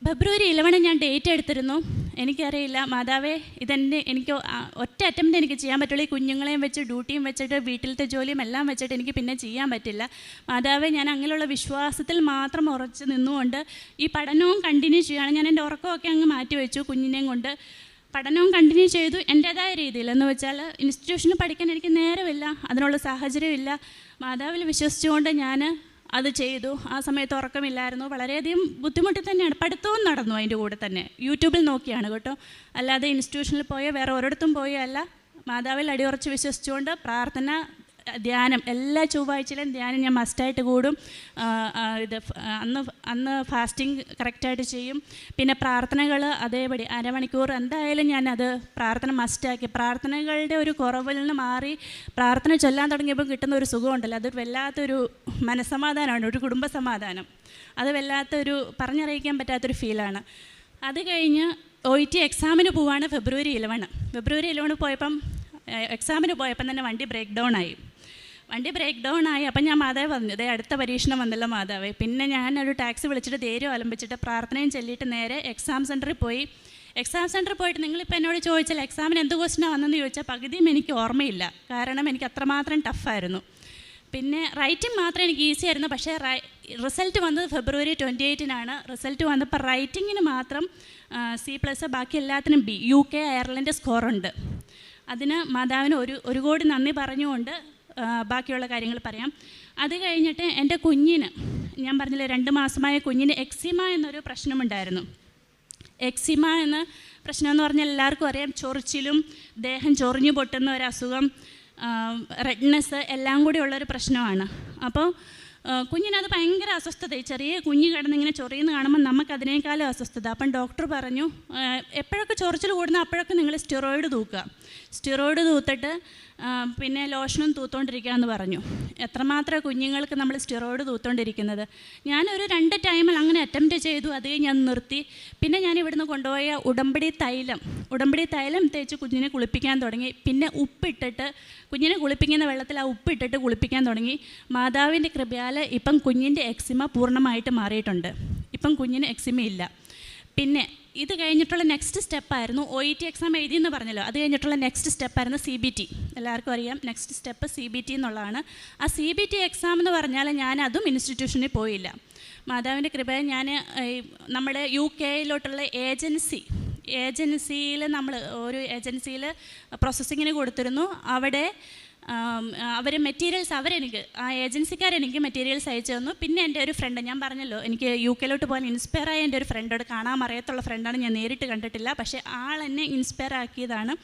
ഫെബ്രുവരി 11 ഞാൻ ഡേറ്റ് എടുത്തിരുന്നു. എനിക്കറിയില്ല, മാതാവേ എനിക്ക് ഒറ്റ അറ്റംപ്റ്റ് എനിക്ക് ചെയ്യാൻ പറ്റുള്ളൂ. ഈ കുഞ്ഞുങ്ങളെയും വെച്ച് ഡ്യൂട്ടിയും വെച്ചിട്ട് വീട്ടിലത്തെ ജോലിയും എല്ലാം വെച്ചിട്ട് എനിക്ക് പിന്നെ ചെയ്യാൻ പറ്റില്ല. മാതാവേ, ഞാൻ അങ്ങനെയുള്ള വിശ്വാസത്തിൽ മാത്രം ഉറച്ച് നിന്നുകൊണ്ട് ഈ പഠനവും കണ്ടിന്യൂ ചെയ്യുകയാണ്. ഞാൻ എൻ്റെ ഉറക്കമൊക്കെ അങ്ങ് മാറ്റിവെച്ചു. കുഞ്ഞിനെയും കൊണ്ട് പഠനവും കണ്ടിന്യൂ ചെയ്തു എൻ്റേതായ രീതിയിൽ. എന്ന് വെച്ചാൽ ഇൻസ്റ്റിറ്റ്യൂഷനിൽ പഠിക്കാൻ എനിക്ക് നേരമില്ല, അതിനുള്ള സാഹചര്യമില്ല. മാതാവിൽ വിശ്വസിച്ചുകൊണ്ട് ഞാൻ അത് ചെയ്തു. ആ സമയത്ത് ഉറക്കമില്ലായിരുന്നു, വളരെയധികം ബുദ്ധിമുട്ടി തന്നെയാണ്. പഠിത്തവും നടന്നു അതിൻ്റെ കൂടെ തന്നെ, യൂട്യൂബിൽ നോക്കിയാണ് കേട്ടോ, അല്ലാതെ ഇൻസ്റ്റിറ്റ്യൂഷനിൽ പോയോ വേറെ ഒരിടത്തും പോയോ അല്ല. മാതാവിൽ അടിയുറച്ച് വിശ്വസിച്ചുകൊണ്ട് പ്രാർത്ഥന, ധ്യാനം, എല്ലാ ചൊവ്വാഴ്ചയിലും ധ്യാനം ഞാൻ മസ്റ്റായിട്ട് കൂടും. അന്ന് ഫാസ്റ്റിംഗ് കറക്റ്റായിട്ട് ചെയ്യും. പിന്നെ പ്രാർത്ഥനകൾ അതേപടി 1/2 മണിക്കൂർ എന്തായാലും ഞാനത് പ്രാർത്ഥന മസ്റ്റാക്കി. പ്രാർത്ഥനകളുടെ ഒരു കുറവിൽ നിന്ന് മാറി പ്രാർത്ഥന ചൊല്ലാൻ തുടങ്ങിയപ്പോൾ കിട്ടുന്ന ഒരു സുഖമുണ്ടല്ലോ, അതൊരു വല്ലാത്തൊരു മനസ്സമാധാനമാണ്, ഒരു കുടുംബ സമാധാനം. അത് വല്ലാത്തൊരു പറഞ്ഞറിയിക്കാൻ പറ്റാത്തൊരു ഫീലാണ്. അത് കഴിഞ്ഞ് OET എക്സാമിന് പോവാണ് ഫെബ്രുവരി 11 പോയപ്പം എക്സാമിന് പോയപ്പം തന്നെ വണ്ടി ബ്രേക്ക് ഡൗൺ ആയി. അപ്പം ഞാൻ മാതാവേ പറഞ്ഞു, അതേ അടുത്ത പരീക്ഷണം വന്നല്ലോ മാതാവേ. പിന്നെ ഞാനൊരു ടാക്സി വിളിച്ചിട്ട് ധൈര്യം ആലംബിച്ചിട്ട് പ്രാർത്ഥനയും ചൊല്ലിയിട്ട് നേരെ എക്സാം സെൻറ്ററിൽ പോയി. എക്സാം സെൻറ്ററിൽ പോയിട്ട് നിങ്ങളിപ്പോൾ എന്നോട് ചോദിച്ചാൽ എക്സാമിന് എന്ത് ക്വസ്റ്റനാണ് വന്നതെന്ന് ചോദിച്ചാൽ പകുതിയും എനിക്ക് ഓർമ്മയില്ല. കാരണം എനിക്ക് അത്രമാത്രം ടഫായിരുന്നു. പിന്നെ റൈറ്റിംഗ് മാത്രം എനിക്ക് ഈസി ആയിരുന്നു. പക്ഷേ റിസൾട്ട് വന്നത് ഫെബ്രുവരി 28 റിസൾട്ട് വന്നപ്പോൾ റൈറ്റിങ്ങിന് മാത്രം C+, ബാക്കി എല്ലാത്തിനും B. UK Ireland സ്കോറുണ്ട്. അതിന് മാതാവിന് ഒരു കോടി നന്ദി പറഞ്ഞുകൊണ്ട് ബാക്കിയുള്ള കാര്യങ്ങൾ പറയാം. അത് കഴിഞ്ഞിട്ട് എൻ്റെ കുഞ്ഞിന്, ഞാൻ പറഞ്ഞില്ലേ 2 മാസമായ കുഞ്ഞിന് എക്സിമ എന്നൊരു പ്രശ്നമുണ്ടായിരുന്നു. എക്സിമ എന്ന പ്രശ്നം എന്ന് പറഞ്ഞാൽ എല്ലാവർക്കും അറിയാം, ചൊറിച്ചിലും ദേഹം ചൊറിഞ്ഞു പൊട്ടുന്ന ഒരു അസുഖം, റെഡ്നെസ് എല്ലാം കൂടി ഉള്ളൊരു പ്രശ്നമാണ്. അപ്പോൾ കുഞ്ഞിനത് ഭയങ്കര അസ്വസ്ഥത. ചെറിയ കുഞ്ഞ് കിടന്നിങ്ങനെ ചൊറിയുന്ന കാണുമ്പോൾ നമുക്കതിനേക്കാളും അസ്വസ്ഥത. അപ്പം ഡോക്ടർ പറഞ്ഞു, എപ്പോഴൊക്കെ ചൊറിച്ചിൽ കൂടുന്ന അപ്പോഴൊക്കെ നിങ്ങൾ സ്റ്റിറോയിഡ് തൂക്കുക, സ്റ്റിറോയിഡ് തൂത്തിട്ട് പിന്നെ ലോഷനും തൂത്തോണ്ടിരിക്കുകയെന്ന് പറഞ്ഞു. എത്രമാത്രം കുഞ്ഞുങ്ങൾക്ക് നമ്മൾ സ്റ്റിറോയിഡ് തൂത്തോണ്ടിരിക്കുന്നത്. ഞാനൊരു 2 ടൈമിൽ അങ്ങനെ അറ്റംപ്റ്റ് ചെയ്തു. അത് കഴിഞ്ഞ് ഞാൻ നിർത്തി. പിന്നെ ഞാൻ ഇവിടുന്ന് കൊണ്ടുപോയ ഉടമ്പടി തൈലം തേച്ച് കുഞ്ഞിനെ കുളിപ്പിക്കാൻ തുടങ്ങി. പിന്നെ ഉപ്പിട്ടിട്ട് കുഞ്ഞിനെ കുളിപ്പിക്കുന്ന വെള്ളത്തിൽ ആ ഉപ്പിട്ടിട്ട് കുളിപ്പിക്കാൻ തുടങ്ങി. മാതാവിൻ്റെ കൃപയാൽ ഇപ്പം കുഞ്ഞിൻ്റെ എക്സിമ പൂർണ്ണമായിട്ട് മാറിയിട്ടുണ്ട്. ഇപ്പം കുഞ്ഞിന് എക്സിമ ഇല്ല. പിന്നെ ഇത് കഴിഞ്ഞിട്ടുള്ള നെക്സ്റ്റ് സ്റ്റെപ്പായിരുന്നു OET എക്സാം എഴുതിയെന്ന് പറഞ്ഞല്ലോ. അത് കഴിഞ്ഞിട്ടുള്ള നെക്സ്റ്റ് സ്റ്റെപ്പായിരുന്നു CBT. എല്ലാവർക്കും അറിയാം നെക്സ്റ്റ് സ്റ്റെപ്പ് CBT എന്നുള്ളതാണ്. ആ CBT എക്സാം എന്ന് പറഞ്ഞാൽ ഞാൻ അതും ഇൻസ്റ്റിറ്റ്യൂഷനിൽ പോയില്ല. മാതാവിൻ്റെ കൃപയെ ഞാൻ നമ്മുടെ UK ഏജൻസിയിൽ നമ്മൾ ഒരു ഏജൻസിയിൽ പ്രോസസ്സിങ്ങിന് കൊടുത്തിരുന്നു. അവിടെ അവരെനിക്ക് ആ ഏജൻസിക്കാരെനിക്ക് മെറ്റീരിയൽസ് അയച്ചു തന്നു. പിന്നെ എൻ്റെ ഒരു ഫ്രണ്ട്, ഞാൻ പറഞ്ഞല്ലോ എനിക്ക് UK പോകാൻ ഇൻസ്പയർ ആയ എൻ്റെ ഒരു ഫ്രണ്ടോട്, കാണാൻ അറിയത്തുള്ള ഫ്രണ്ടാണ്, ഞാൻ നേരിട്ട് കണ്ടിട്ടില്ല, പക്ഷേ ആളെന്നെ ഇൻസ്പയർ ആക്കിയതാണ്.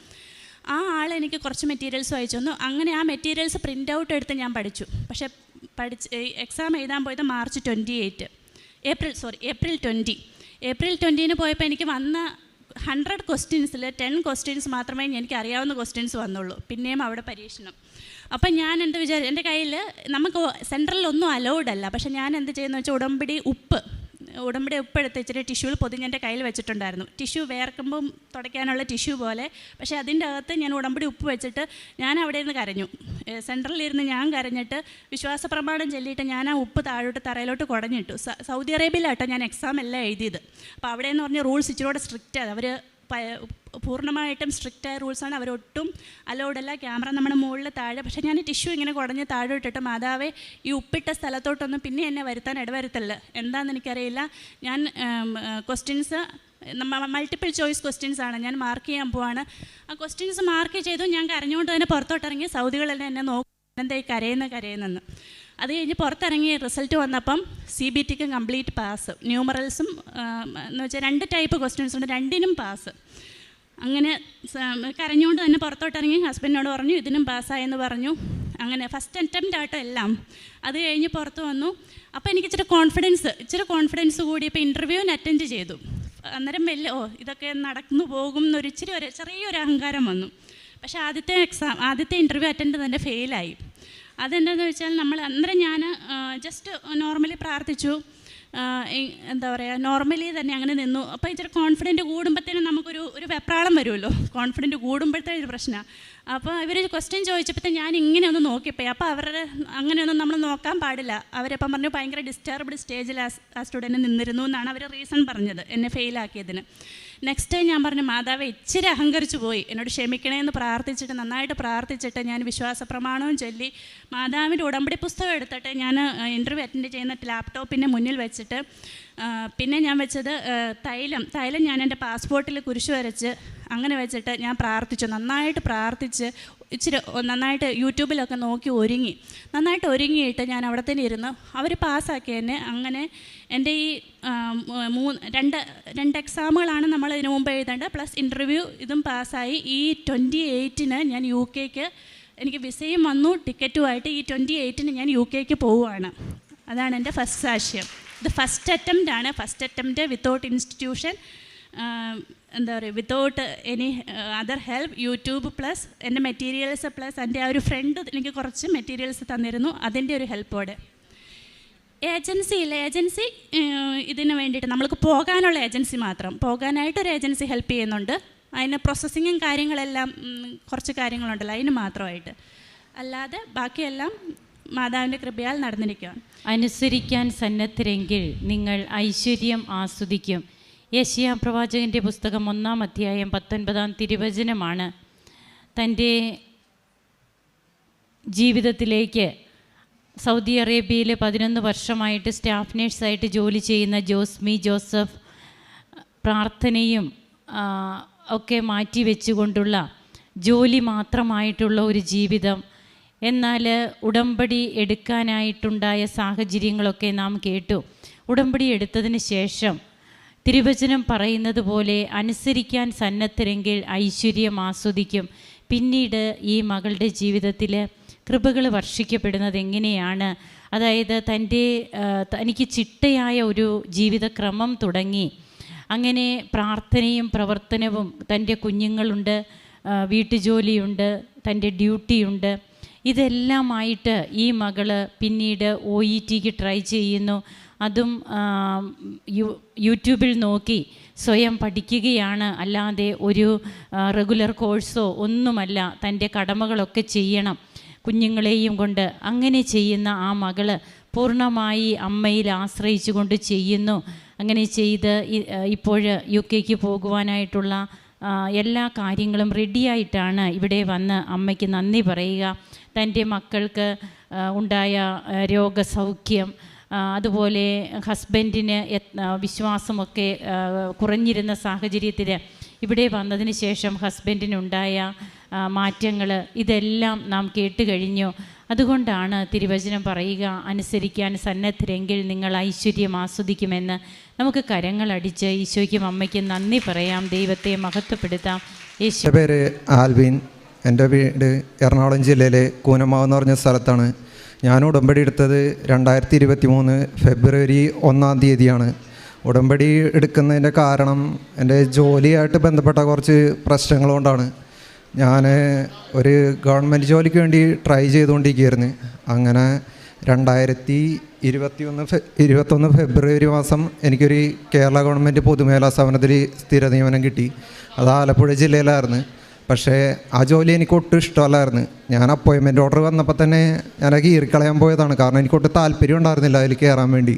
ആ ആളെനിക്ക് കുറച്ച് മെറ്റീരിയൽസ് അയച്ചു തന്നു. അങ്ങനെ ആ മെറ്റീരിയൽസ് പ്രിൻ്റ് ഔട്ട് എടുത്ത് ഞാൻ പഠിച്ചു. പക്ഷേ എക്സാം എഴുതാൻ പോയത് ഏപ്രിൽ 20 പോയപ്പോൾ എനിക്ക് വന്ന 100 ക്വസ്റ്റ്യൻസിൽ 10 ക്വസ്റ്റ്യൻസ് മാത്രമേ എനിക്ക് അറിയാവുന്ന ക്വസ്റ്റ്യൻസ് വന്നുള്ളൂ. പിന്നെയും അവിടെ പരീക്ഷണം. അപ്പം ഞാൻ എന്ത് എൻ്റെ കയ്യിൽ നമുക്ക് സെൻട്രലിലൊന്നും അലൗഡ് അല്ല. പക്ഷേ ഞാൻ എന്ത് ചെയ്യുന്നത് വെച്ചാൽ ഉടമ്പടി ഉപ്പ് എടുത്ത് ഇച്ചിരി ടിഷ്യൂവിൽ പൊതിഞ്ഞ് എൻ്റെ കയ്യിൽ വെച്ചിട്ടുണ്ടായിരുന്നു. ടിഷ്യൂ വേർക്കുമ്പം തുടയ്ക്കാനുള്ള ടിഷ്യൂ പോലെ. പക്ഷേ അതിൻ്റെ അകത്ത് ഞാൻ ഉടമ്പടി ഉപ്പ് വെച്ചിട്ട് ഞാൻ അവിടെ ഇരുന്ന് കരഞ്ഞു. സെൻട്രലിലിരുന്ന് ഞാൻ കരഞ്ഞിട്ട് വിശ്വാസ പ്രമാണം ചൊല്ലിയിട്ട് ഞാൻ ആ ഉപ്പ് താഴോട്ട് തറയിലോട്ട് കുടഞ്ഞിട്ടു. സൗദി അറേബ്യയിലാട്ടോ ഞാൻ എക്സാം എല്ലാം എഴുതിയത്. അപ്പോൾ അവിടെ എന്ന് പറഞ്ഞാൽ റൂൾസ് ഇച്ചിരൂടെ സ്ട്രിക്റ്റാണ്. അവർ പൂർണ്ണമായിട്ടും സ്ട്രിക്റ്റായ റൂൾസാണ്. അവരൊട്ടും അലൗഡല്ല. ക്യാമറ നമ്മുടെ മുകളിൽ താഴെ. പക്ഷേ ഞാൻ ടിഷ്യൂ ഇങ്ങനെ കുടഞ്ഞ് താഴെ ഇട്ടിട്ട്, മാതാവേ ഈ ഉപ്പിട്ട സ്ഥലത്തോട്ടൊന്നും പിന്നെ എന്നെ വരുത്താൻ ഇടവരുത്തല്ല. എന്താണെന്ന് എനിക്കറിയില്ല. ഞാൻ ക്വസ്റ്റ്യൻസ് മൾട്ടിപ്പിൾ ചോയ്സ് ക്വസ്റ്റ്യൻസാണ് ഞാൻ മാർക്ക് ചെയ്യാൻ പോവാണ്. ആ ക്വസ്റ്റ്യൻസ് മാർക്ക് ചെയ്തു. ഞാൻ കരഞ്ഞുകൊണ്ട് തന്നെ പുറത്തോട്ടിറങ്ങി. സൗദികളെല്ലാം എന്നെ നോക്കും, എന്തായി കരയുന്നെന്ന്. അത് കഴിഞ്ഞ് പുറത്തിറങ്ങി റിസൾട്ട് വന്നപ്പം CBTക്ക് കംപ്ലീറ്റ് പാസ്. ന്യൂമറൽസും എന്ന് വെച്ചാൽ 2 ടൈപ്പ് ക്വസ്റ്റ്യൻസ് ഉണ്ട്, 2നും പാസ്. അങ്ങനെ കരഞ്ഞുകൊണ്ട് തന്നെ പുറത്തോട്ടിറങ്ങി. ഹസ്ബൻഡിനോട് പറഞ്ഞു ഇതിനും പാസ്സായെന്ന് പറഞ്ഞു. അങ്ങനെ ഫസ്റ്റ് അറ്റംപ്റ്റ് ആട്ടോ എല്ലാം. അത് കഴിഞ്ഞ് പുറത്ത് വന്നു. അപ്പോൾ എനിക്ക് ഇച്ചിരി കോൺഫിഡൻസ് കൂടി. ഇപ്പോൾ ഇൻ്റർവ്യൂവിന് അറ്റൻഡ് ചെയ്തു. അന്നേരം ഇതൊക്കെ നടന്നു പോകും എന്നൊരു ചെറിയൊരു അഹങ്കാരം വന്നു. പക്ഷേ ആദ്യത്തെ ഇൻ്റർവ്യൂ അറ്റൻഡ് തന്നെ ഫെയിലായി. അതെന്താണെന്ന് വെച്ചാൽ അന്നേരം ഞാൻ ജസ്റ്റ് നോർമലി പ്രാർത്ഥിച്ചു. എന്താ പറയുക, നോർമലി തന്നെ അങ്ങനെ നിന്നു. അപ്പോൾ ഇച്ചിരി കോൺഫിഡൻറ്റ് കൂടുമ്പോഴത്തേനും നമുക്കൊരു വെപ്രാളം വരുമല്ലോ. കോൺഫിഡൻറ്റ് കൂടുമ്പോഴത്തെ ഒരു പ്രശ്നമാണ്. അപ്പോൾ ഇവർ ക്വസ്റ്റ്യൻ ചോദിച്ചപ്പോഴത്തെ ഞാൻ ഇങ്ങനെ ഒന്ന് നോക്കിപ്പോയി. അപ്പോൾ അവരുടെ അങ്ങനെയൊന്നും നമ്മൾ നോക്കാൻ പാടില്ല. അവരപ്പം പറഞ്ഞു ഭയങ്കര ഡിസ്റ്റർബ്ഡ് സ്റ്റേജിൽ ആ സ്റ്റുഡൻറ്റ് നിന്നിരുന്നു എന്നാണ് അവർ റീസൺ പറഞ്ഞത് എന്നെ ഫെയിലാക്കിയതിന്. നെക്സ്റ്റ് ടൈം ഞാൻ പറഞ്ഞു, മാതാവേ ഇച്ചിരി അഹങ്കരിച്ചു പോയി, എന്നോട് ക്ഷമിക്കണേന്ന് പ്രാർത്ഥിച്ചിട്ട്, നന്നായിട്ട് പ്രാർത്ഥിച്ചിട്ട് ഞാൻ വിശ്വാസ പ്രമാണവും ചൊല്ലി മാതാവിൻ്റെ ഉടമ്പടി പുസ്തകം എടുത്തിട്ട് ഞാൻ ഇൻ്റർവ്യൂ അറ്റൻഡ് ചെയ്യുന്ന ലാപ്ടോപ്പിൻ്റെ മുന്നിൽ വെച്ചിട്ട് പിന്നെ ഞാൻ വെച്ചത് തൈലം ഞാൻ എൻ്റെ പാസ്പോർട്ടിൽ കുരിശ് വരച്ച് അങ്ങനെ വെച്ചിട്ട് ഞാൻ പ്രാർത്ഥിച്ചു. നന്നായിട്ട് പ്രാർത്ഥിച്ച് ഇച്ചിരി നന്നായിട്ട് യൂട്യൂബിലൊക്കെ നോക്കി നന്നായിട്ട് ഒരുങ്ങിയിട്ട് ഞാൻ അവിടെ തന്നെ ഇരുന്ന് അവർ പാസ്സാക്കി എന്നെ. അങ്ങനെ എൻ്റെ ഈ 2 എക്സാമുകളാണ് നമ്മൾ ഇതിനു മുമ്പ് എഴുതേണ്ടത്, പ്ലസ് ഇൻ്റർവ്യൂ, ഇതും പാസ്സായി. ഈ 28-ന് ഞാൻ UK എനിക്ക് വിസയും വന്നു, ടിക്കറ്റുമായിട്ട്. ഈ 28-ന് ഞാൻ UK പോവുകയാണ്. അതാണ് എൻ്റെ ഫസ്റ്റ് സാക്ഷ്യം. ഇത് ഫസ്റ്റ് അറ്റംപ്റ്റ് വിത്തൗട്ട് ഇൻസ്റ്റിറ്റ്യൂഷൻ, എന്താ പറയുക, without any other help. YouTube plus എൻ്റെ മെറ്റീരിയൽസ് പ്ലസ് എൻ്റെ ആ ഒരു ഫ്രണ്ട് എനിക്ക് കുറച്ച് മെറ്റീരിയൽസ് തന്നിരുന്നു, അതിൻ്റെ ഒരു ഹെൽപ്പോടെ. ഏജൻസി ഇതിന് വേണ്ടിയിട്ട് നമ്മൾക്ക് പോകാനുള്ള ഏജൻസി മാത്രം, പോകാനായിട്ടൊരു ഏജൻസി ഹെൽപ്പ് ചെയ്യുന്നുണ്ട്. അതിന് പ്രോസസ്സിങ്ങും കാര്യങ്ങളെല്ലാം കുറച്ച് കാര്യങ്ങളുണ്ടല്ലോ, അതിന് മാത്രമായിട്ട്. അല്ലാതെ ബാക്കിയെല്ലാം മാതാവിൻ്റെ കൃപയാൽ നടന്നിരിക്കുകയാണ്. അനുസരിക്കാൻ സന്നദ്ധരെങ്കിൽ നിങ്ങൾ ഐശ്വര്യം ആസ്വദിക്കും. യെശയ്യാ പ്രവാചകൻ്റെ പുസ്തകം 1-ാം അധ്യായം 19-ാം തിരുവചനമാണ്. തൻ്റെ ജീവിതത്തിലേക്ക് സൗദി അറേബ്യയിൽ 11 വർഷമായിട്ട് സ്റ്റാഫ് നേഴ്സായിട്ട് ജോലി ചെയ്യുന്ന ജോസ്മി ജോസഫ് പ്രാർത്ഥനയും ഒക്കെ മാറ്റി വെച്ചുകൊണ്ടുള്ള ജോലി മാത്രമായിട്ടുള്ള ഒരു ജീവിതം. എന്നാൽ ഉടമ്പടി എടുക്കാനായിട്ടുണ്ടായ സാഹചര്യങ്ങളൊക്കെ നാം കേട്ടു. ഉടമ്പടി എടുത്തതിന് ശേഷം തിരുവചനം പറയുന്നത് പോലെ അനുസരിക്കാൻ സന്നദ്ധരെങ്കിൽ ഐശ്വര്യം ആസ്വദിക്കും. പിന്നീട് ഈ മകളുടെ ജീവിതത്തിൽ കൃപകൾ വർഷിക്കപ്പെടുന്നത് എങ്ങനെയാണ്? അതായത് തനിക്ക് ചിട്ടയായ ഒരു ജീവിതക്രമം തുടങ്ങി. അങ്ങനെ പ്രാർത്ഥനയും പ്രവർത്തനവും, തൻ്റെ കുഞ്ഞുങ്ങളുണ്ട്, വീട്ടുജോലിയുണ്ട്, തൻ്റെ ഡ്യൂട്ടിയുണ്ട്, ഇതെല്ലാമായിട്ട് ഈ മകള് പിന്നീട് OET ട്രൈ ചെയ്യുന്നു. അതും യൂട്യൂബിൽ നോക്കി സ്വയം പഠിക്കുകയാണ്, അല്ലാതെ ഒരു റെഗുലർ കോഴ്സോ ഒന്നുമല്ല. തൻ്റെ കടമകളൊക്കെ ചെയ്യണം കുഞ്ഞുങ്ങളെയും കൊണ്ട്. അങ്ങനെ ചെയ്യുന്ന ആ മകള് പൂർണ്ണമായി അമ്മയിൽ ആശ്രയിച്ചു കൊണ്ട് ചെയ്യുന്നു. അങ്ങനെ ചെയ്ത് ഇപ്പോൾ UK പോകുവാനായിട്ടുള്ള എല്ലാ കാര്യങ്ങളും റെഡിയായിട്ടാണ് ഇവിടെ വന്ന് അമ്മയ്ക്ക് നന്ദി പറയുക. തൻ്റെ മക്കൾക്ക് ഉണ്ടായ രോഗസൗഖ്യം, അതുപോലെ ഹസ്ബൻഡിന് വിശ്വാസമൊക്കെ കുറഞ്ഞിരുന്ന സാഹചര്യത്തിൽ ഇവിടെ വന്നതിന് ശേഷം ഹസ്ബൻഡിനുണ്ടായ മാറ്റങ്ങൾ, ഇതെല്ലാം നാം കേട്ട് കഴിഞ്ഞു. അതുകൊണ്ടാണ് തിരുവചനം പറയുക, അനുസരിക്കാൻ സന്നദ്ധരെങ്കിൽ നിങ്ങൾ ഐശ്വര്യം ആസ്വദിക്കുമെന്ന്. നമുക്ക് കരങ്ങളടിച്ച് ഈശോയ്ക്കും അമ്മയ്ക്കും നന്ദി പറയാം, ദൈവത്തെ മഹത്വപ്പെടുത്താം. എൻ്റെ പേര് ആൽവിൻ. എൻ്റെ വീട് എറണാകുളം ജില്ലയിലെ കൂനമാവ് എന്ന് പറഞ്ഞ സ്ഥലത്താണ്. ഞാൻ ഉടമ്പടി എടുത്തത് 2023 ഫെബ്രുവരി 1-ാം തീയതിയാണ്. ഉടമ്പടി എടുക്കുന്നതിൻ്റെ കാരണം എൻ്റെ ജോലിയായിട്ട് ബന്ധപ്പെട്ട കുറച്ച് പ്രശ്നങ്ങൾ കൊണ്ടാണ്. ഞാൻ ഒരു ഗവൺമെൻറ് ജോലിക്ക് വേണ്ടി ട്രൈ ചെയ്തുകൊണ്ടിരിക്കുകയായിരുന്നു. അങ്ങനെ 2021 ഫെബ്രുവരി മാസം എനിക്കൊരു കേരള ഗവൺമെൻറ് പൊതുമേഖലാ സ്ഥാപനത്തിൽ സ്ഥിര നിയമനം കിട്ടി. അത് ആലപ്പുഴ ജില്ലയിലായിരുന്നു. പക്ഷേ ആ ജോലി എനിക്ക് ഒട്ടും ഇഷ്ടമല്ലായിരുന്നു. ഞാൻ അപ്പോയിൻമെൻറ്റ് ഓർഡർ വന്നപ്പോൾ തന്നെ ഞാനത് കീറിക്കളയാൻ പോയതാണ്. കാരണം എനിക്കൊട്ടും താല്പര്യം ഉണ്ടായിരുന്നില്ല അതിൽ കയറാൻ വേണ്ടി.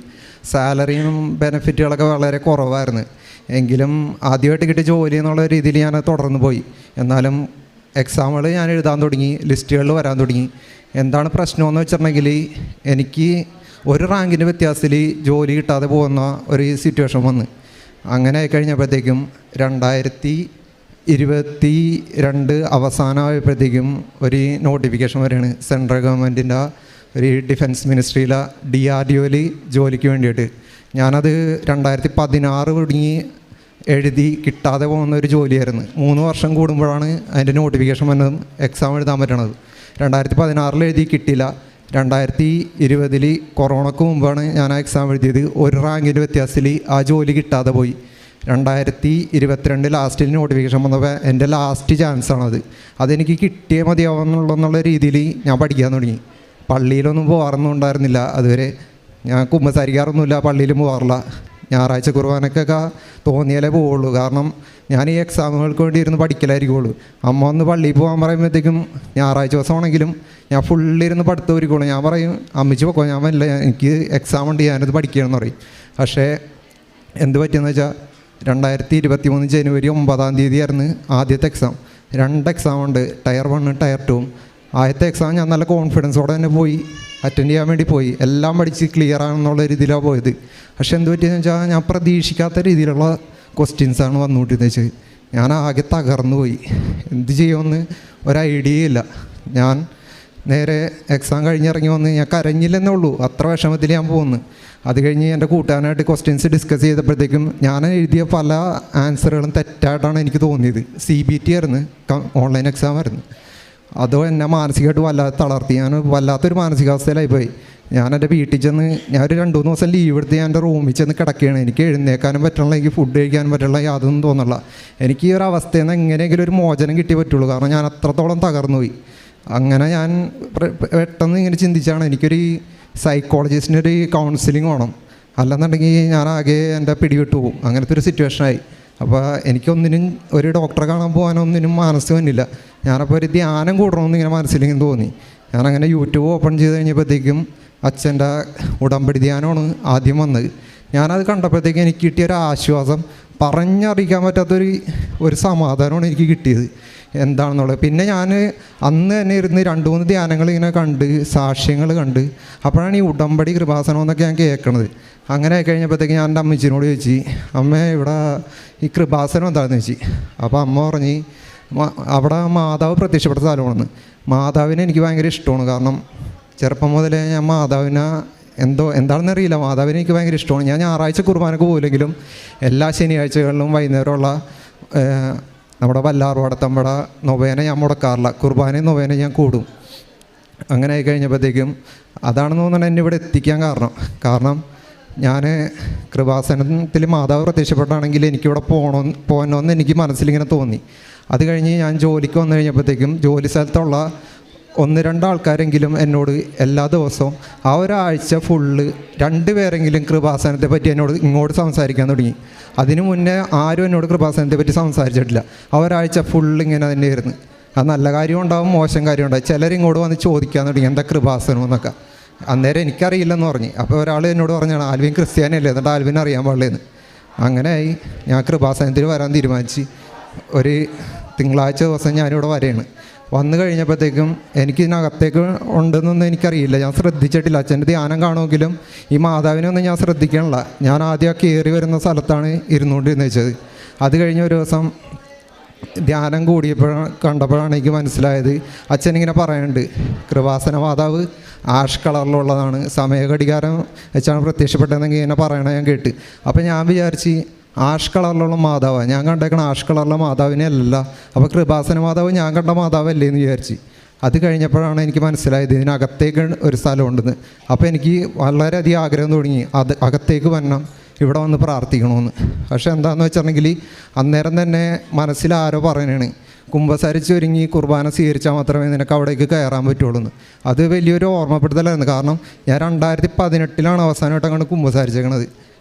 സാലറിയും ബെനിഫിറ്റുകളൊക്കെ വളരെ കുറവായിരുന്നു. എങ്കിലും ആദ്യമായിട്ട് കിട്ടിയ ജോലി എന്നുള്ള രീതിയിൽ ഞാൻ തുടർന്ന് പോയി. എന്നാലും എക്സാമുകൾ ഞാൻ എഴുതാൻ തുടങ്ങി, ലിസ്റ്റുകളിൽ വരാൻ തുടങ്ങി. എന്താണ് പ്രശ്നമെന്ന് വെച്ചിട്ടുണ്ടെങ്കിൽ, എനിക്ക് ഒരു റാങ്കിൻ്റെ വ്യത്യാസത്തിൽ ജോലി കിട്ടാതെ പോകുന്ന ഒരു സിറ്റുവേഷൻ വന്ന്. അങ്ങനെ കഴിഞ്ഞപ്പോഴത്തേക്കും 2022 അവസാനമായപ്പോഴത്തേക്കും ഒരു നോട്ടിഫിക്കേഷൻ വരികയാണ്. സെൻട്രൽ ഗവൺമെൻറ്റിൻ്റെ ഒരു ഡിഫൻസ് മിനിസ്ട്രിയിലെ DRDOയിൽ ജോലിക്ക് വേണ്ടിയിട്ട്. ഞാനത് 2016 തുടങ്ങി എഴുതി കിട്ടാതെ പോകുന്ന ഒരു ജോലിയായിരുന്നു. 3 വർഷം കൂടുമ്പോഴാണ് അതിൻ്റെ നോട്ടിഫിക്കേഷൻ വന്നതും എക്സാം എഴുതാൻ പറ്റണത്. 2016 എഴുതി കിട്ടിയില്ല. 2020 കൊറോണക്ക് മുമ്പാണ് ഞാൻ ആ എക്സാം എഴുതിയത്. ഒരു റാങ്കിൻ്റെ വ്യത്യാസത്തിൽ ആ ജോലി കിട്ടാതെ പോയി. 2022 ലാസ്റ്റിൽ നോട്ടിഫിക്കേഷൻ വന്നപ്പോൾ എൻ്റെ ലാസ്റ്റ് ചാൻസാണത്. അതെനിക്ക് കിട്ടിയേ മതിയാവുന്നുള്ള രീതിയിൽ ഞാൻ പഠിക്കാൻ തുടങ്ങി. പള്ളിയിലൊന്നും പോകാറൊന്നും ഉണ്ടായിരുന്നില്ല അതുവരെ. ഞാൻ കുമ്പസാരിക്കാറൊന്നുമില്ല, പള്ളിയിലും പോകാറില്ല. ഞായറാഴ്ച കുർബാനക്കൊക്കെ തോന്നിയാലേ പോവുള്ളൂ. കാരണം ഞാൻ ഈ എക്സാമുകൾക്ക് വേണ്ടി ഇരുന്ന് പഠിക്കലായിരിക്കുള്ളൂ. അമ്മ ഒന്ന് പള്ളിയിൽ പോകാൻ പറയുമ്പോഴത്തേക്കും ഞായറാഴ്ച ദിവസമാണെങ്കിലും ഞാൻ ഫുള്ളിരുന്ന് പഠിത്തം ഒരുക്കുള്ളൂ. ഞാൻ പറയും, അമ്മച്ചി പൊക്കോ, ഞാൻ വല്ല, എനിക്ക് എക്സാം ഉണ്ട്, ഞാനത് പഠിക്കണമെന്ന് പറയും. പക്ഷേ എന്ത് പറ്റിയെന്ന് വെച്ചാൽ 2023 ജനുവരി 9-ാം തീയതി ആയിരുന്നു ആദ്യത്തെ എക്സാം. 2 എക്സാം ഉണ്ട്, ടയർ 1 ടയർ 2. ആദ്യത്തെ എക്സാം ഞാൻ നല്ല കോൺഫിഡൻസോടെ തന്നെ പോയി അറ്റൻഡ് ചെയ്യാൻ വേണ്ടി പോയി. എല്ലാം പഠിച്ച് ക്ലിയർ ആണെന്നുള്ള രീതിയിലാണ് പോയത്. പക്ഷേ എന്ത് പറ്റിയെന്ന് വെച്ചാൽ ഞാൻ പ്രതീക്ഷിക്കാത്ത രീതിയിലുള്ള ക്വസ്റ്റ്യൻസാണ് വന്നുകൊണ്ടിരുന്നത് വെച്ച് ഞാൻ ആകെ തകർന്നു പോയി. എന്ത് ചെയ്യുമെന്ന് ഒരു ഐഡിയ ഇല്ല. ഞാൻ നേരെ എക്സാം കഴിഞ്ഞിറങ്ങി വന്ന് ഞാൻ കരഞ്ഞില്ലെന്നേ ഉള്ളൂ, അത്ര വിഷമത്തിൽ ഞാൻ പോകുന്നു. അത് കഴിഞ്ഞ് എൻ്റെ കൂട്ടുകാരനായിട്ട് ക്വസ്റ്റ്യൻസ് ഡിസ്കസ് ചെയ്തപ്പോഴത്തേക്കും ഞാൻ എഴുതിയ പല ആൻസറുകളും തെറ്റായിട്ടാണ് എനിക്ക് തോന്നിയത്. CBT ആയിരുന്നു, ഓൺലൈൻ എക്സാം ആയിരുന്നു. അതോ എന്നെ മാനസികമായിട്ട് വല്ലാതെ തളർത്തി. ഞാൻ വല്ലാത്തൊരു മാനസികാവസ്ഥയിലായിപ്പോയി. ഞാൻ എൻ്റെ വീട്ടിൽ ചെന്ന് ഞാൻ ഒരു 2-3 ദിവസം ലീവ് എടുത്ത് ഞാൻ എൻ്റെ റൂമിൽ ചെന്ന് കിടക്കുകയാണ്. എനിക്ക് എഴുന്നേക്കാനും പറ്റില്ല, എനിക്ക് ഫുഡ് കഴിക്കാനും പറ്റില്ല, യാതൊന്നും തോന്നില്ല. എനിക്ക് ഈ ഒരു അവസ്ഥയിൽ നിന്ന് എങ്ങനെയെങ്കിലും ഒരു മോചനം കിട്ടിയേ പറ്റുള്ളൂ. കാരണം ഞാൻ അത്രത്തോളം തകർന്നു പോയി. അങ്ങനെ ഞാൻ പെട്ടെന്ന് ഇങ്ങനെ ചിന്തിച്ചാണ് എനിക്കൊരു സൈക്കോളജിസ്റ്റിൻ്റെ ഒരു കൗൺസിലിംഗ് വേണം, അല്ലെന്നുണ്ടെങ്കിൽ ഞാൻ ആകെ എൻ്റെ പിടിവിട്ടു പോകും. അങ്ങനത്തെ ഒരു സിറ്റുവേഷനായി. അപ്പോൾ എനിക്കൊന്നിനും ഒരു ഡോക്ടറെ കാണാൻ പോകാനൊന്നിനും മനസ്സ് വന്നില്ല. ഞാനപ്പോൾ ഒരു ധ്യാനം കൂടണമെന്ന് ഇങ്ങനെ മനസ്സിലിങ്ങനെ തോന്നി. ഞാനങ്ങനെ യൂട്യൂബ് ഓപ്പൺ ചെയ്ത് കഴിഞ്ഞപ്പോഴത്തേക്കും അച്ഛൻ്റെ ഉടമ്പടി ധ്യാനമാണ് ആദ്യം വന്നത്. ഞാനത് കണ്ടപ്പോഴത്തേക്കും എനിക്ക് കിട്ടിയൊരു ആശ്വാസം, പറഞ്ഞറിയിക്കാൻ പറ്റാത്തൊരു സമാധാനമാണ് എനിക്ക് കിട്ടിയത് എന്താണെന്നുള്ളത്. പിന്നെ ഞാൻ അന്ന് തന്നെ ഇരുന്ന് 2-3 ധ്യാനങ്ങൾ ഇങ്ങനെ കണ്ട്, സാക്ഷ്യങ്ങൾ കണ്ട്, അപ്പോഴാണ് ഈ ഉടമ്പടി കൃപാസനം എന്നൊക്കെ ഞാൻ കേൾക്കണത്. അങ്ങനെ കഴിഞ്ഞപ്പോഴത്തേക്ക് ഞാൻ എൻ്റെ അമ്മച്ചിനോട് ചോദിച്ചു, അമ്മ ഇവിടെ ഈ കൃപാസനം എന്താണെന്ന് ചോദിച്ചു. അപ്പോൾ അമ്മ പറഞ്ഞ് അവിടെ മാതാവ് പ്രത്യക്ഷപ്പെട്ട സ്ഥലമാണെന്ന്. മാതാവിനെ എനിക്ക് ഭയങ്കര ഇഷ്ടമാണ്. കാരണം ചെറുപ്പം മുതലേ ഞാൻ മാതാവിനെ എന്താണെന്നറിയില്ല, മാതാവിനെ എനിക്ക് ഭയങ്കര ഇഷ്ടമാണ്. ഞാൻ ഞായറാഴ്ച കുർബാനക്ക് പോയില്ലെങ്കിലും എല്ലാ ശനിയാഴ്ചകളിലും വൈകുന്നേരമുള്ള നമ്മുടെ വല്ലാർവാടത്തമ്പട നൊവേന ഞാൻ മുടക്കാറില്ല. കുർബാനയും നൊവേന ഞാൻ കൂടും. അങ്ങനെ ആയി കഴിഞ്ഞപ്പോഴത്തേക്കും അതാണെന്ന് തോന്നുന്നത് എന്നെ ഇവിടെ എത്തിക്കാൻ കാരണം ഞാൻ കൃപാസനത്തിൽ മാതാവ് പ്രത്യക്ഷപ്പെട്ടാണെങ്കിൽ എനിക്കിവിടെ പോകണമെന്ന് എനിക്ക് മനസ്സിലിങ്ങനെ തോന്നി. അത് കഴിഞ്ഞ് ഞാൻ ജോലിക്ക് വന്നു കഴിഞ്ഞപ്പോഴത്തേക്കും ജോലി സ്ഥലത്തുള്ള 1-2 ആൾക്കാരെങ്കിലും എന്നോട് എല്ലാ ദിവസവും ആ ഒരാഴ്ച ഫുള്ള് 2 പേരെങ്കിലും കൃപാസനത്തെ പറ്റി എന്നോട് ഇങ്ങോട്ട് സംസാരിക്കാൻ തുടങ്ങി. അതിനു മുന്നേ ആരും എന്നോട് കൃപാസനത്തെ പറ്റി സംസാരിച്ചിട്ടില്ല. ആ ഒരാഴ്ച ഫുള്ള് ഇങ്ങനെ തന്നെയായിരുന്നു. അത് നല്ല കാര്യം ഉണ്ടാവും, മോശം കാര്യം ഉണ്ടാവും. ചിലരിങ്ങോട്ട് വന്ന് ചോദിക്കാൻ തുടങ്ങി എന്താ കൃപാസനം എന്നൊക്കെ. അന്നേരം എനിക്കറിയില്ലെന്ന് പറഞ്ഞു. അപ്പോൾ ഒരാൾ എന്നോട് പറഞ്ഞാണ് ആൽവിൻ ക്രിസ്ത്യാനിയല്ലേ, എന്നിട്ട് ആൽവിൻ അറിയാൻ പാടില്ലെന്ന്. അങ്ങനെയായി ഞാൻ കൃപാസനത്തിൽ വരാൻ തീരുമാനിച്ച് ഒരു തിങ്കളാഴ്ച ദിവസം ഞാനിവിടെ വരെയാണ്. വന്നു കഴിഞ്ഞപ്പോഴത്തേക്കും എനിക്കിതിനകത്തേക്ക് ഉണ്ടെന്നൊന്നും എനിക്കറിയില്ല, ഞാൻ ശ്രദ്ധിച്ചിട്ടില്ല. അച്ഛൻ്റെ ധ്യാനം കാണുമെങ്കിലും ഈ മാതാവിനൊന്നും ഞാൻ ശ്രദ്ധിക്കണില്ല. ഞാൻ ആദ്യം കയറി വരുന്ന സ്ഥലത്താണ് ഇരുന്നുകൊണ്ടിരുന്നത് വെച്ചത്. അത് കഴിഞ്ഞ ഒരു ദിവസം ധ്യാനം കണ്ടപ്പോഴാണ് എനിക്ക് മനസ്സിലായത്, അച്ഛനിങ്ങനെ പറയുന്നുണ്ട് കൃപാസന മാതാവ് ആഷ് കളറിലുള്ളതാണ്, സമയഘടികാരം വെച്ചാണ് പ്രത്യക്ഷപ്പെട്ടതെങ്കിൽ ഇങ്ങനെ പറയണത് ഞാൻ കേട്ട്. അപ്പോൾ ഞാൻ വിചാരിച്ച് ആഷ് കളറിലുള്ള മാതാവാണ് ഞാൻ കണ്ടേക്കണ, ആഷ് കളറിലുള്ള മാതാവിനെ അല്ലല്ല, അപ്പോൾ കൃപാസന മാതാവ് ഞാൻ കണ്ട മാതാവല്ലേ എന്ന് വിചാരിച്ച്. അത് കഴിഞ്ഞപ്പോഴാണ് എനിക്ക് മനസ്സിലായത് ഇതിനകത്തേക്ക് ഒരു സ്ഥലമുണ്ടെന്ന്. അപ്പോൾ എനിക്ക് വളരെയധികം ആഗ്രഹം തുടങ്ങി അകത്തേക്ക് വരണം, ഇവിടെ വന്ന് പ്രാർത്ഥിക്കണമെന്ന്. പക്ഷെ എന്താണെന്ന് വെച്ചിട്ടുണ്ടെങ്കിൽ അന്നേരം തന്നെ മനസ്സിൽ ആരോ പറയണേ കുമ്പസാരിച്ചൊരുങ്ങി കുർബാന സ്വീകരിച്ചാൽ മാത്രമേ നിനക്ക് അവിടേക്ക് കയറാൻ പറ്റുള്ളൂ എന്ന്. അത് വലിയൊരു ഓർമ്മപ്പെടുത്തലായിരുന്നു. കാരണം ഞാൻ 2018 അവസാനമായിട്ട് അങ്ങോട്ട് കുമ്പസാരിച്ചേക്കണത്.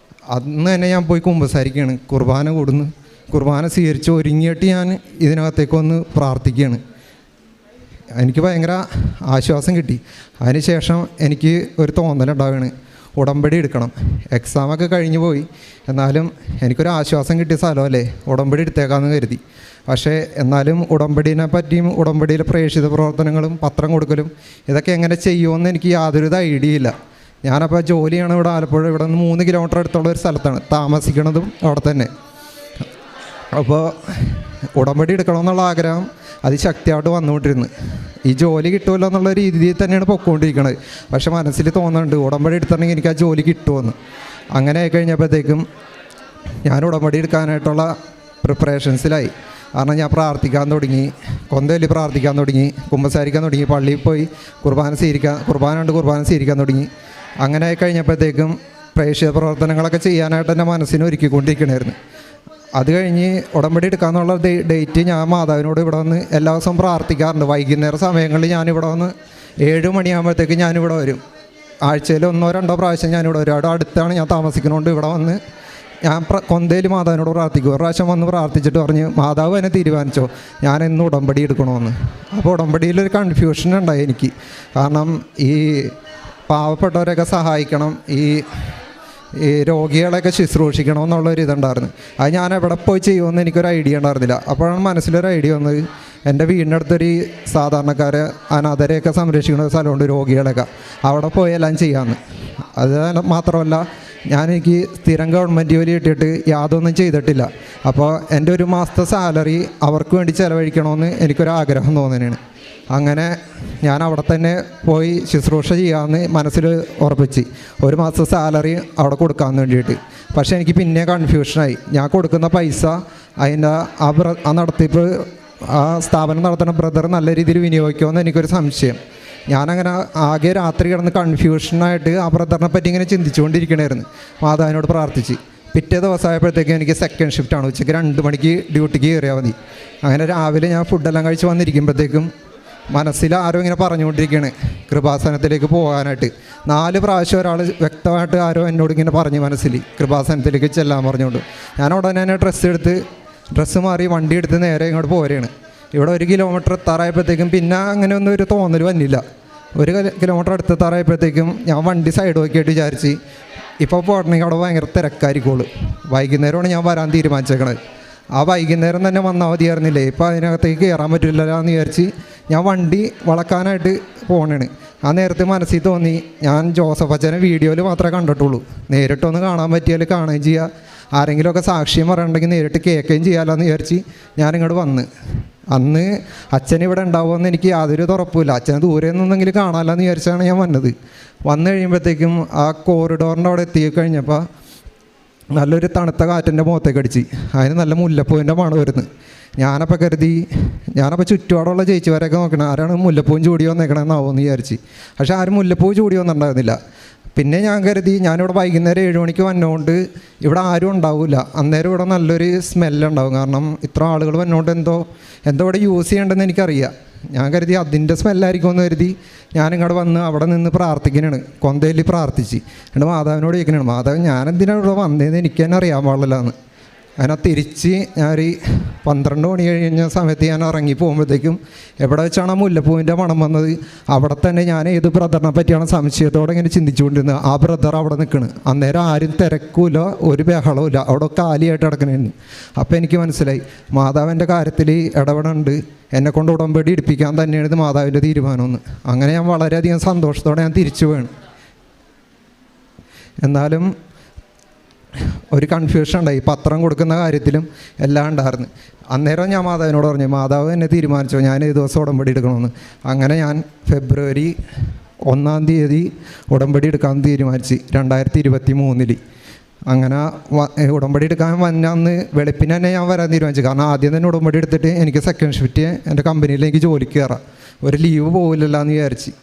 അന്ന് തന്നെ ഞാൻ പോയി കുമ്പസാരിക്കുകയാണ്, കുർബാന കൂടുന്നു, കുർബാന സ്വീകരിച്ച് ഒരുങ്ങിയിട്ട് ഞാൻ ഇതിനകത്തേക്ക് വന്ന് പ്രാർത്ഥിക്കുകയാണ്. എനിക്ക് ഭയങ്കര ആശ്വാസം കിട്ടി. അതിനുശേഷം എനിക്ക് ഒരു തോന്നലുണ്ടാവുകയാണ്, ഉടമ്പടി എടുക്കണം. എക്സാമൊക്കെ കഴിഞ്ഞു പോയി, എന്നാലും എനിക്കൊരു ആശ്വാസം കിട്ടിയ സ്ഥലമല്ലേ, ഉടമ്പടി എടുത്തേക്കാമെന്ന് കരുതി. പക്ഷേ എന്നാലും ഉടമ്പടീനെ പറ്റിയും ഉടമ്പടിയിലെ പ്രേക്ഷിത പ്രവർത്തനങ്ങളും പത്രം കൊടുക്കലും ഇതൊക്കെ എങ്ങനെ ചെയ്യുമെന്ന് എനിക്ക് യാതൊരു ഐഡിയ ഇല്ല. ഞാനപ്പോൾ ജോലിയാണ് ഇവിടെ ആലപ്പുഴ, ഇവിടെ നിന്ന് 3 കിലോമീറ്റർ അടുത്തുള്ള ഒരു സ്ഥലത്താണ് താമസിക്കുന്നതും അവിടെ തന്നെ. അപ്പോൾ ഉടമ്പടി എടുക്കണമെന്നുള്ള ആഗ്രഹം അതിശക്തിയായിട്ട് വന്നുകൊണ്ടിരുന്നു. ഈ ജോലി കിട്ടുമല്ലോ എന്നുള്ള രീതിയിൽ തന്നെയാണ് പൊയ്ക്കൊണ്ടിരിക്കുന്നത്. പക്ഷെ മനസ്സിൽ തോന്നുന്നുണ്ട് ഉടമ്പടി എടുത്തിട്ടുണ്ടെങ്കിൽ എനിക്ക് ആ ജോലി കിട്ടുമെന്ന്. അങ്ങനെ ആയിക്കഴിഞ്ഞപ്പോഴത്തേക്കും ഞാൻ ഉടമ്പടി എടുക്കാനായിട്ടുള്ള പ്രിപ്പറേഷൻസിലായി. കാരണം ഞാൻ പ്രാർത്ഥിക്കാൻ തുടങ്ങി, കൊന്തവല്ലി പ്രാർത്ഥിക്കാൻ തുടങ്ങി, കുമ്പസാരിക്കാൻ തുടങ്ങി, പള്ളിയിൽ പോയി കുർബാന സ്വീകരിക്കാൻ തുടങ്ങി. അങ്ങനെ ആയിക്കഴിഞ്ഞപ്പോഴത്തേക്കും പ്രേക്ഷിത പ്രവർത്തനങ്ങളൊക്കെ ചെയ്യാനായിട്ട് എൻ്റെ മനസ്സിനെ ഒരുക്കിക്കൊണ്ടിരിക്കണമായിരുന്നു. അത് കഴിഞ്ഞ് ഉടമ്പടി എടുക്കാമെന്നുള്ള ഡേറ്റ് ഞാൻ മാതാവിനോട് ഇവിടെ വന്ന് എല്ലാ ദിവസവും പ്രാർത്ഥിക്കാറുണ്ട്. വൈകുന്നേര സമയങ്ങളിൽ ഞാനിവിടെ വന്ന് 7 മണിയാകുമ്പോഴത്തേക്ക് ഞാനിവിടെ വരും. ആഴ്ചയിൽ 1-2 പ്രാവശ്യം ഞാനിവിടെ വരും. അവിടെ അടുത്താണ് ഞാൻ താമസിക്കുന്നതുകൊണ്ട് ഇവിടെ വന്ന് ഞാൻ കൊന്തയിൽ മാതാവിനോട് പ്രാർത്ഥിക്കും. ഒരു പ്രാവശ്യം വന്ന് പ്രാർത്ഥിച്ചിട്ട് പറഞ്ഞ് മാതാവ് എന്നെ തീരുമാനിച്ചോ ഞാൻ ഇന്ന് ഉടമ്പടി എടുക്കണമെന്ന്. അപ്പോൾ ഉടമ്പടിയിലൊരു കൺഫ്യൂഷൻ ഉണ്ടായി എനിക്ക്. കാരണം ഈ പാവപ്പെട്ടവരെയൊക്കെ സഹായിക്കണം, ഈ രോഗികളെയൊക്കെ ശുശ്രൂഷിക്കണം എന്നുള്ളൊരു ഇതുണ്ടായിരുന്നു. അത് ഞാൻ എവിടെ പോയി ചെയ്യുമെന്ന് എനിക്കൊരു ഐഡിയ ഉണ്ടായിരുന്നില്ല. അപ്പോഴാണ് മനസ്സിലൊരു ഐഡിയ വന്നത്, എൻ്റെ വീടിനടുത്തൊരു സാധാരണക്കാരെ അനാഥരെയൊക്കെ സംരക്ഷിക്കുന്ന ഒരു സ്ഥലമുണ്ട്, രോഗികളെയൊക്കെ, അവിടെ പോയി എല്ലാം ചെയ്യാമെന്ന്. അത് മാത്രമല്ല എനിക്ക് സ്ഥിരം ഗവൺമെൻറ് ജോലി കിട്ടിയിട്ട് യാതൊന്നും ചെയ്തിട്ടില്ല. അപ്പോൾ എൻ്റെ ഒരു മാസത്തെ സാലറി അവർക്ക് വേണ്ടി ചിലവഴിക്കണമെന്ന് എനിക്കൊരാഗ്രഹം തോന്നുന്നതാണ്. അങ്ങനെ ഞാൻ അവിടെ തന്നെ പോയി ശുശ്രൂഷ ചെയ്യാമെന്ന് മനസ്സിൽ ഉറപ്പിച്ച് 1 മാസത്തെ സാലറി അവിടെ കൊടുക്കാൻ വേണ്ടിയിട്ട്. പക്ഷേ എനിക്ക് പിന്നെ കൺഫ്യൂഷനായി. ഞാൻ കൊടുക്കുന്ന പൈസ അതിൻ്റെ ആ നടത്തിപ്പ് ആ സ്ഥാപനം നടത്തുന്ന ബ്രദർ നല്ല രീതിയിൽ വിനിയോഗിക്കുമെന്ന് എനിക്കൊരു സംശയം. ഞാനങ്ങനെ ആകെ രാത്രി കിടന്ന് കൺഫ്യൂഷനായിട്ട് ആ ബ്രദറിനെ പറ്റി ഇങ്ങനെ ചിന്തിച്ചുകൊണ്ടിരിക്കണമായിരുന്നു. മാതാവിനോട് പ്രാർത്ഥിച്ച് പിറ്റേ ദിവസമായപ്പോഴത്തേക്കും എനിക്ക് സെക്കൻഡ് ഷിഫ്റ്റാണ്, ഉച്ചയ്ക്ക് 2 മണിക്ക് ഡ്യൂട്ടിക്ക് കയറിയാൽ മതി. അങ്ങനെ രാവിലെ ഞാൻ ഫുഡെല്ലാം കഴിച്ച് വന്നിരിക്കുമ്പോഴത്തേക്കും മനസ്സിൽ ആരോ ഇങ്ങനെ പറഞ്ഞുകൊണ്ടിരിക്കുകയാണ് കൃപാസനത്തിലേക്ക് പോകാനായിട്ട്. 4 പ്രാവശ്യം ഒരാൾ വ്യക്തമായിട്ട് ആരോ എന്നോട് ഇങ്ങനെ പറഞ്ഞ് മനസ്സിൽ കൃപാസനത്തിലേക്ക് ചെല്ലാൻ പറഞ്ഞുകൊണ്ട്. ഞാൻ ഉടനെ തന്നെ ഡ്രസ്സ് മാറി വണ്ടി എടുത്ത് നേരെ ഇങ്ങോട്ട് പോരുകയാണ്. ഇവിടെ 1 കിലോമീറ്റർ എത്താറായപ്പോഴത്തേക്കും പിന്നെ അങ്ങനെ ഒന്നും ഒരു തോന്നൽ വന്നില്ല. 1 കിലോമീറ്റർ അടുത്തെത്താറായപ്പോഴത്തേക്കും ഞാൻ വണ്ടി സൈഡ് നോക്കിയിട്ട് വിചാരിച്ച് ഇപ്പോൾ പോകണമെങ്കിൽ അവിടെ ഭയങ്കര തിരക്കായിരിക്കുള്ളൂ, വൈകുന്നേരമാണ് ഞാൻ വരാൻ തീരുമാനിച്ചേക്കണത്. ആ വൈകുന്നേരം തന്നെ വന്നാൽ മതിയായിരുന്നില്ലേ, ഇപ്പോൾ അതിനകത്തേക്ക് കയറാൻ പറ്റില്ലല്ലോ എന്ന് വിചാരിച്ച് ഞാൻ വണ്ടി വളക്കാനായിട്ട് പോകണേണ്. ആ നേരത്തെ മനസ്സിൽ തോന്നി ഞാൻ ജോസഫ് അച്ഛനെ വീഡിയോയിൽ മാത്രമേ കണ്ടിട്ടുള്ളൂ, നേരിട്ടൊന്ന് കാണാൻ പറ്റിയാൽ കാണുകയും ചെയ്യുക, ആരെങ്കിലുമൊക്കെ സാക്ഷ്യം പറയണമെങ്കിൽ നേരിട്ട് കേൾക്കുകയും ചെയ്യാമല്ലോ എന്ന് വിചാരിച്ച് ഞാനിങ്ങോട്ട് വന്ന്. അന്ന് അച്ഛൻ ഇവിടെ ഉണ്ടാവുമെന്ന് എനിക്ക് യാതൊരു ഉറപ്പില്ല. അച്ഛനെ ദൂരെ നിന്നെങ്കിലും കാണാമല്ലോ എന്ന് വിചാരിച്ചാണ് ഞാൻ വന്നത്. വന്നു കഴിയുമ്പോഴത്തേക്കും ആ കോറിഡോറിൻ്റെ അവിടെ എത്തി കഴിഞ്ഞപ്പോൾ നല്ലൊരു തണുത്ത കാറ്റിൻ്റെ മുഖത്തേക്ക് അടിച്ച്. അതിന് നല്ല മുല്ലപ്പൂവിൻ്റെ മണം വരുന്നു. ഞാനപ്പോൾ കരുതി, ഞാനപ്പോൾ ചുറ്റുപാടുള്ള ചേച്ചിമാരൊക്കെ നോക്കണം ആരാണ് മുല്ലപ്പൂവും ചൂടി വന്നേക്കണമെന്നാവുമെന്ന് വിചാരിച്ച്. പക്ഷേ ആരും മുല്ലപ്പൂ ചൂടി വന്നിട്ടുണ്ടായിരുന്നില്ല. പിന്നെ ഞാൻ കരുതി ഞാനിവിടെ വൈകുന്നേരം 7 മണിക്ക് വന്നുകൊണ്ട് ഇവിടെ ആരും ഉണ്ടാവില്ല, അന്നേരം ഇവിടെ നല്ലൊരു സ്മെല്ലുണ്ടാവും. കാരണം ഇത്ര ആളുകൾ വന്നുകൊണ്ട് എന്തോ ഇവിടെ യൂസ് ചെയ്യേണ്ടതെന്ന് എനിക്കറിയാം. ഞാൻ കരുതി അതിൻ്റെ സ്മെല്ലായിരിക്കുമെന്ന് കരുതി ഞാനിങ്ങോട്ട് വന്ന് അവിടെ നിന്ന് പ്രാർത്ഥിക്കണാണ്. കൊന്തയിൽ പ്രാർത്ഥിച്ച് എന്നിട്ട് മാതാവിനോട് ചോദിക്കണാണ്, മാതാവ് ഞാനെന്തിനാണ് ഇവിടെ വന്നതെന്ന് എനിക്ക് തന്നെ അറിയാൻ പാടില്ലാന്ന്. അതിനെ തിരിച്ച് ഞാനൊരു 12 മണി കഴിഞ്ഞ സമയത്ത് ഞാൻ ഇറങ്ങി പോകുമ്പോഴത്തേക്കും എവിടെ വെച്ചാണ് മുല്ലപ്പൂവിൻ്റെ മണം വന്നത്, അവിടെ തന്നെ ഞാൻ ഏത് ബ്രദറിനെ പറ്റിയാണ് സംശയത്തോടെ ഇങ്ങനെ ചിന്തിച്ചുകൊണ്ടിരുന്നത്. ആ ബ്രദർ അവിടെ നിൽക്കണ്. അന്നേരം ആരും തിരക്കൂല, ഒരു ബഹളവും ഇല്ല, അവിടെ കാലിയായിട്ട് കിടക്കണേന്ന്. അപ്പോൾ എനിക്ക് മനസ്സിലായി മാതാവിൻ്റെ കാര്യത്തിൽ ഇടപെടുന്നുണ്ട്, എന്നെക്കൊണ്ട് ഉടമ്പടി എടുപ്പിക്കാൻ തന്നെയാണ് ഇത് മാതാവിൻ്റെ തീരുമാനമെന്ന്. അങ്ങനെ ഞാൻ വളരെയധികം സന്തോഷത്തോടെ ഞാൻ തിരിച്ചു വേണം. എന്നാലും ഒരു കൺഫ്യൂഷൻ ഉണ്ടായി, പത്രം കൊടുക്കുന്ന കാര്യത്തിലും എല്ലാം ഉണ്ടായിരുന്നു. അന്നേരം ഞാൻ മാതാവിനോട് പറഞ്ഞു, മാതാവ് എന്നെ തീരുമാനിച്ചോ ഞാൻ ഏത് ദിവസം ഉടമ്പടി എടുക്കണമെന്ന്. അങ്ങനെ ഞാൻ ഫെബ്രുവരി 1-ാം തീയതി ഉടമ്പടി എടുക്കാൻ തീരുമാനിച്ച് 2023. അങ്ങനെ ഉടമ്പടി എടുക്കാൻ വന്ന അന്ന് വെളുപ്പിന് തന്നെ ഞാൻ വരാൻ തീരുമാനിച്ചു. കാരണം ആദ്യം തന്നെ ഉടമ്പടി എടുത്തിട്ട് എനിക്ക് സെക്കൻഡ് ഷിഫ്റ്റ് എൻ്റെ കമ്പനിയിലേക്ക് ജോലിക്ക് കയറാം, ഒരു ലീവ് പോകില്ലല്ലോ എന്ന് വിചാരിച്ച്.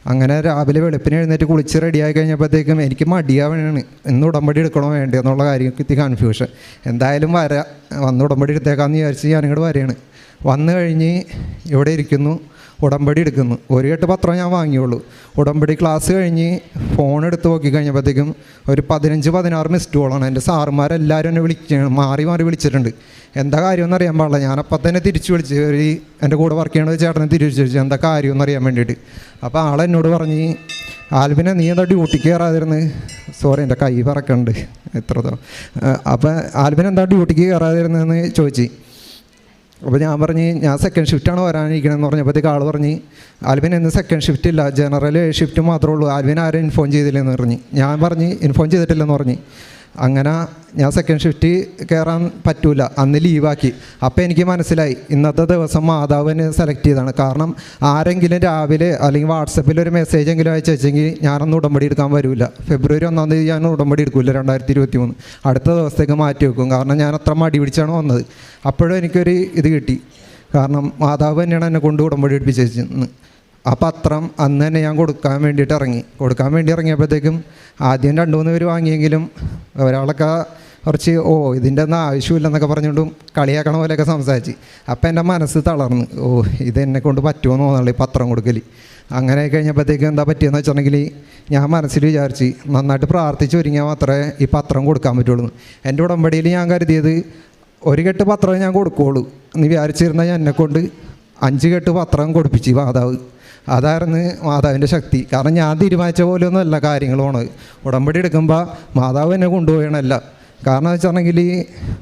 അങ്ങനെ രാവിലെ വെളുപ്പിന് എഴുന്നേറ്റ് കുളിച്ച് റെഡിയായി കഴിഞ്ഞപ്പോഴത്തേക്കും എനിക്ക് മടിയാവണാണ്, ഇന്ന് ഉടമ്പടി എടുക്കണോ വേണ്ടേ എന്നുള്ള കാര്യത്തിൽ കൺഫ്യൂഷൻ. എന്തായാലും വന്ന് ഉടമ്പടി എടുത്തേക്കാമെന്ന് വിചാരിച്ച് ഞാനിങ്ങോട്ട് വരികയാണ്. വന്നു കഴിഞ്ഞ് ഇവിടെ ഇരിക്കുന്നു, ഉടമ്പടി എടുക്കുന്നു. 1 കെട്ട് പത്രം ഞാൻ വാങ്ങിയുള്ളൂ. ഉടമ്പടി ക്ലാസ് കഴിഞ്ഞ് ഫോൺ എടുത്ത് നോക്കി കഴിഞ്ഞപ്പോഴത്തേക്കും ഒരു 15-16 മിസ്ഡ് കോളാണ്. എൻ്റെ സാറുമാരെല്ലാവരും എന്നെ മാറി വിളിച്ചിട്ടുണ്ട്. എന്താ കാര്യമെന്ന് അറിയാൻ പാടില്ല. ഞാനപ്പം തന്നെ തിരിച്ചു വിളിച്ച് എൻ്റെ കൂടെ വർക്ക് ചെയ്യണത് ചേട്ടനെ തിരിച്ചു വിളിച്ചു എന്താ കാര്യമെന്ന് അറിയാൻ വേണ്ടിയിട്ട്. അപ്പോൾ ആളെന്നോട് പറഞ്ഞ്, ആൽബിനെ നീ എന്താ ഡ്യൂട്ടിക്ക് കയറാതിരുന്ന്, സോറി എൻ്റെ കൈ പറക്കുന്നുണ്ട് എത്രത്തോളം. അപ്പോൾ ആൽബിൻ എന്താ ഡ്യൂട്ടിക്ക് കയറാതിരുന്നതെന്ന് ചോദിച്ചു. അപ്പോൾ ഞാൻ പറഞ്ഞ് ഞാൻ സെക്കൻഡ് ഷിഫ്റ്റാണ് വരാനിരിക്കണമെന്ന് പറഞ്ഞപ്പോഴത്തേക്ക് ആൾ പറഞ്ഞ്, ആൽബിൻ ഇന്ന് സെക്കൻഡ് ഷിഫ്റ്റ് ഇല്ല, ജനറൽ ഷിഫ്റ്റ് മാത്രമേ ഉള്ളൂ, ആൽബിൻ ആരും ഇൻഫോം ചെയ്തില്ലെന്ന് പറഞ്ഞ്. ഞാൻ പറഞ്ഞ് ഇൻഫോം ചെയ്തിട്ടില്ലെന്ന് പറഞ്ഞ്. അങ്ങനെ ഞാൻ സെക്കൻഡ് ഷിഫ്റ്റ് കയറാൻ പറ്റൂല, അന്ന് ലീവാക്കി. അപ്പോൾ എനിക്ക് മനസ്സിലായി ഇന്നത്തെ ദിവസം മാതാവിനെ സെലക്ട് ചെയ്തതാണ്. കാരണം ആരെങ്കിലും രാവിലെ അല്ലെങ്കിൽ വാട്സപ്പിൽ ഒരു മെസ്സേജെങ്കിലും അയച്ചു വെച്ചെങ്കിൽ ഞാനൊന്നും ഉടമ്പടി എടുക്കാൻ വരില്ല. ഫെബ്രുവരി 1-ാം തീയതി ഞാൻ ഉടമ്പടി എടുക്കില്ല 2023, അടുത്ത ദിവസത്തേക്ക് മാറ്റി വെക്കും. കാരണം ഞാൻ അത്ര മടി പിടിച്ചാണ് വന്നത്. അപ്പോഴും എനിക്കൊരു ഇത് കിട്ടി, കാരണം മാതാവ് തന്നെയാണ് എന്നെ കൊണ്ട് ഉടമ്പടി എടുപ്പിച്ചെന്ന്. ആ പത്രം അന്ന് തന്നെ ഞാൻ കൊടുക്കാൻ വേണ്ടി ഇറങ്ങിയപ്പോഴത്തേക്കും ആദ്യം 2-3 പേര് വാങ്ങിയെങ്കിലും ഒരാളൊക്കെ കുറച്ച് ഇതിൻ്റെ ഒന്നും ആവശ്യമില്ലെന്നൊക്കെ പറഞ്ഞുകൊണ്ടും കളിയാക്കണ പോലെയൊക്കെ സംസാരിച്ച്. അപ്പം എൻ്റെ മനസ്സ് തളർന്ന്, ഇതെന്നെ കൊണ്ട് പറ്റുമെന്ന് തോന്നുള്ളൂ ഈ പത്രം കൊടുക്കൽ. അങ്ങനെ കഴിഞ്ഞപ്പോഴത്തേക്കും എന്താ പറ്റിയെന്ന് വെച്ചിട്ടുണ്ടെങ്കിൽ ഞാൻ മനസ്സിൽ വിചാരിച്ച് നന്നായിട്ട് പ്രാർത്ഥിച്ച് ഒരുങ്ങിയാൽ മാത്രമേ ഈ പത്രം കൊടുക്കാൻ പറ്റുള്ളൂ. എൻ്റെ ഉടമ്പടിയിൽ ഞാൻ കരുതിയത് 1 കെട്ട് പത്രം ഞാൻ കൊടുക്കുകയുള്ളൂ എന്ന് വിചാരിച്ചിരുന്ന ഞാൻ എന്നെക്കൊണ്ട് 5 കെട്ട് പത്രം കൊടുപ്പിച്ച് മാതാവ്. അതായിരുന്നു മാതാവിൻ്റെ ശക്തി. കാരണം ഞാൻ തീരുമാനിച്ച പോലെയൊന്നുമല്ല കാര്യങ്ങൾ പോണത്. ഉടമ്പടി എടുക്കുമ്പോൾ മാതാവ് എന്നെ കൊണ്ടുപോകണമല്ല. കാരണം എന്ന് വെച്ചിട്ടുണ്ടെങ്കിൽ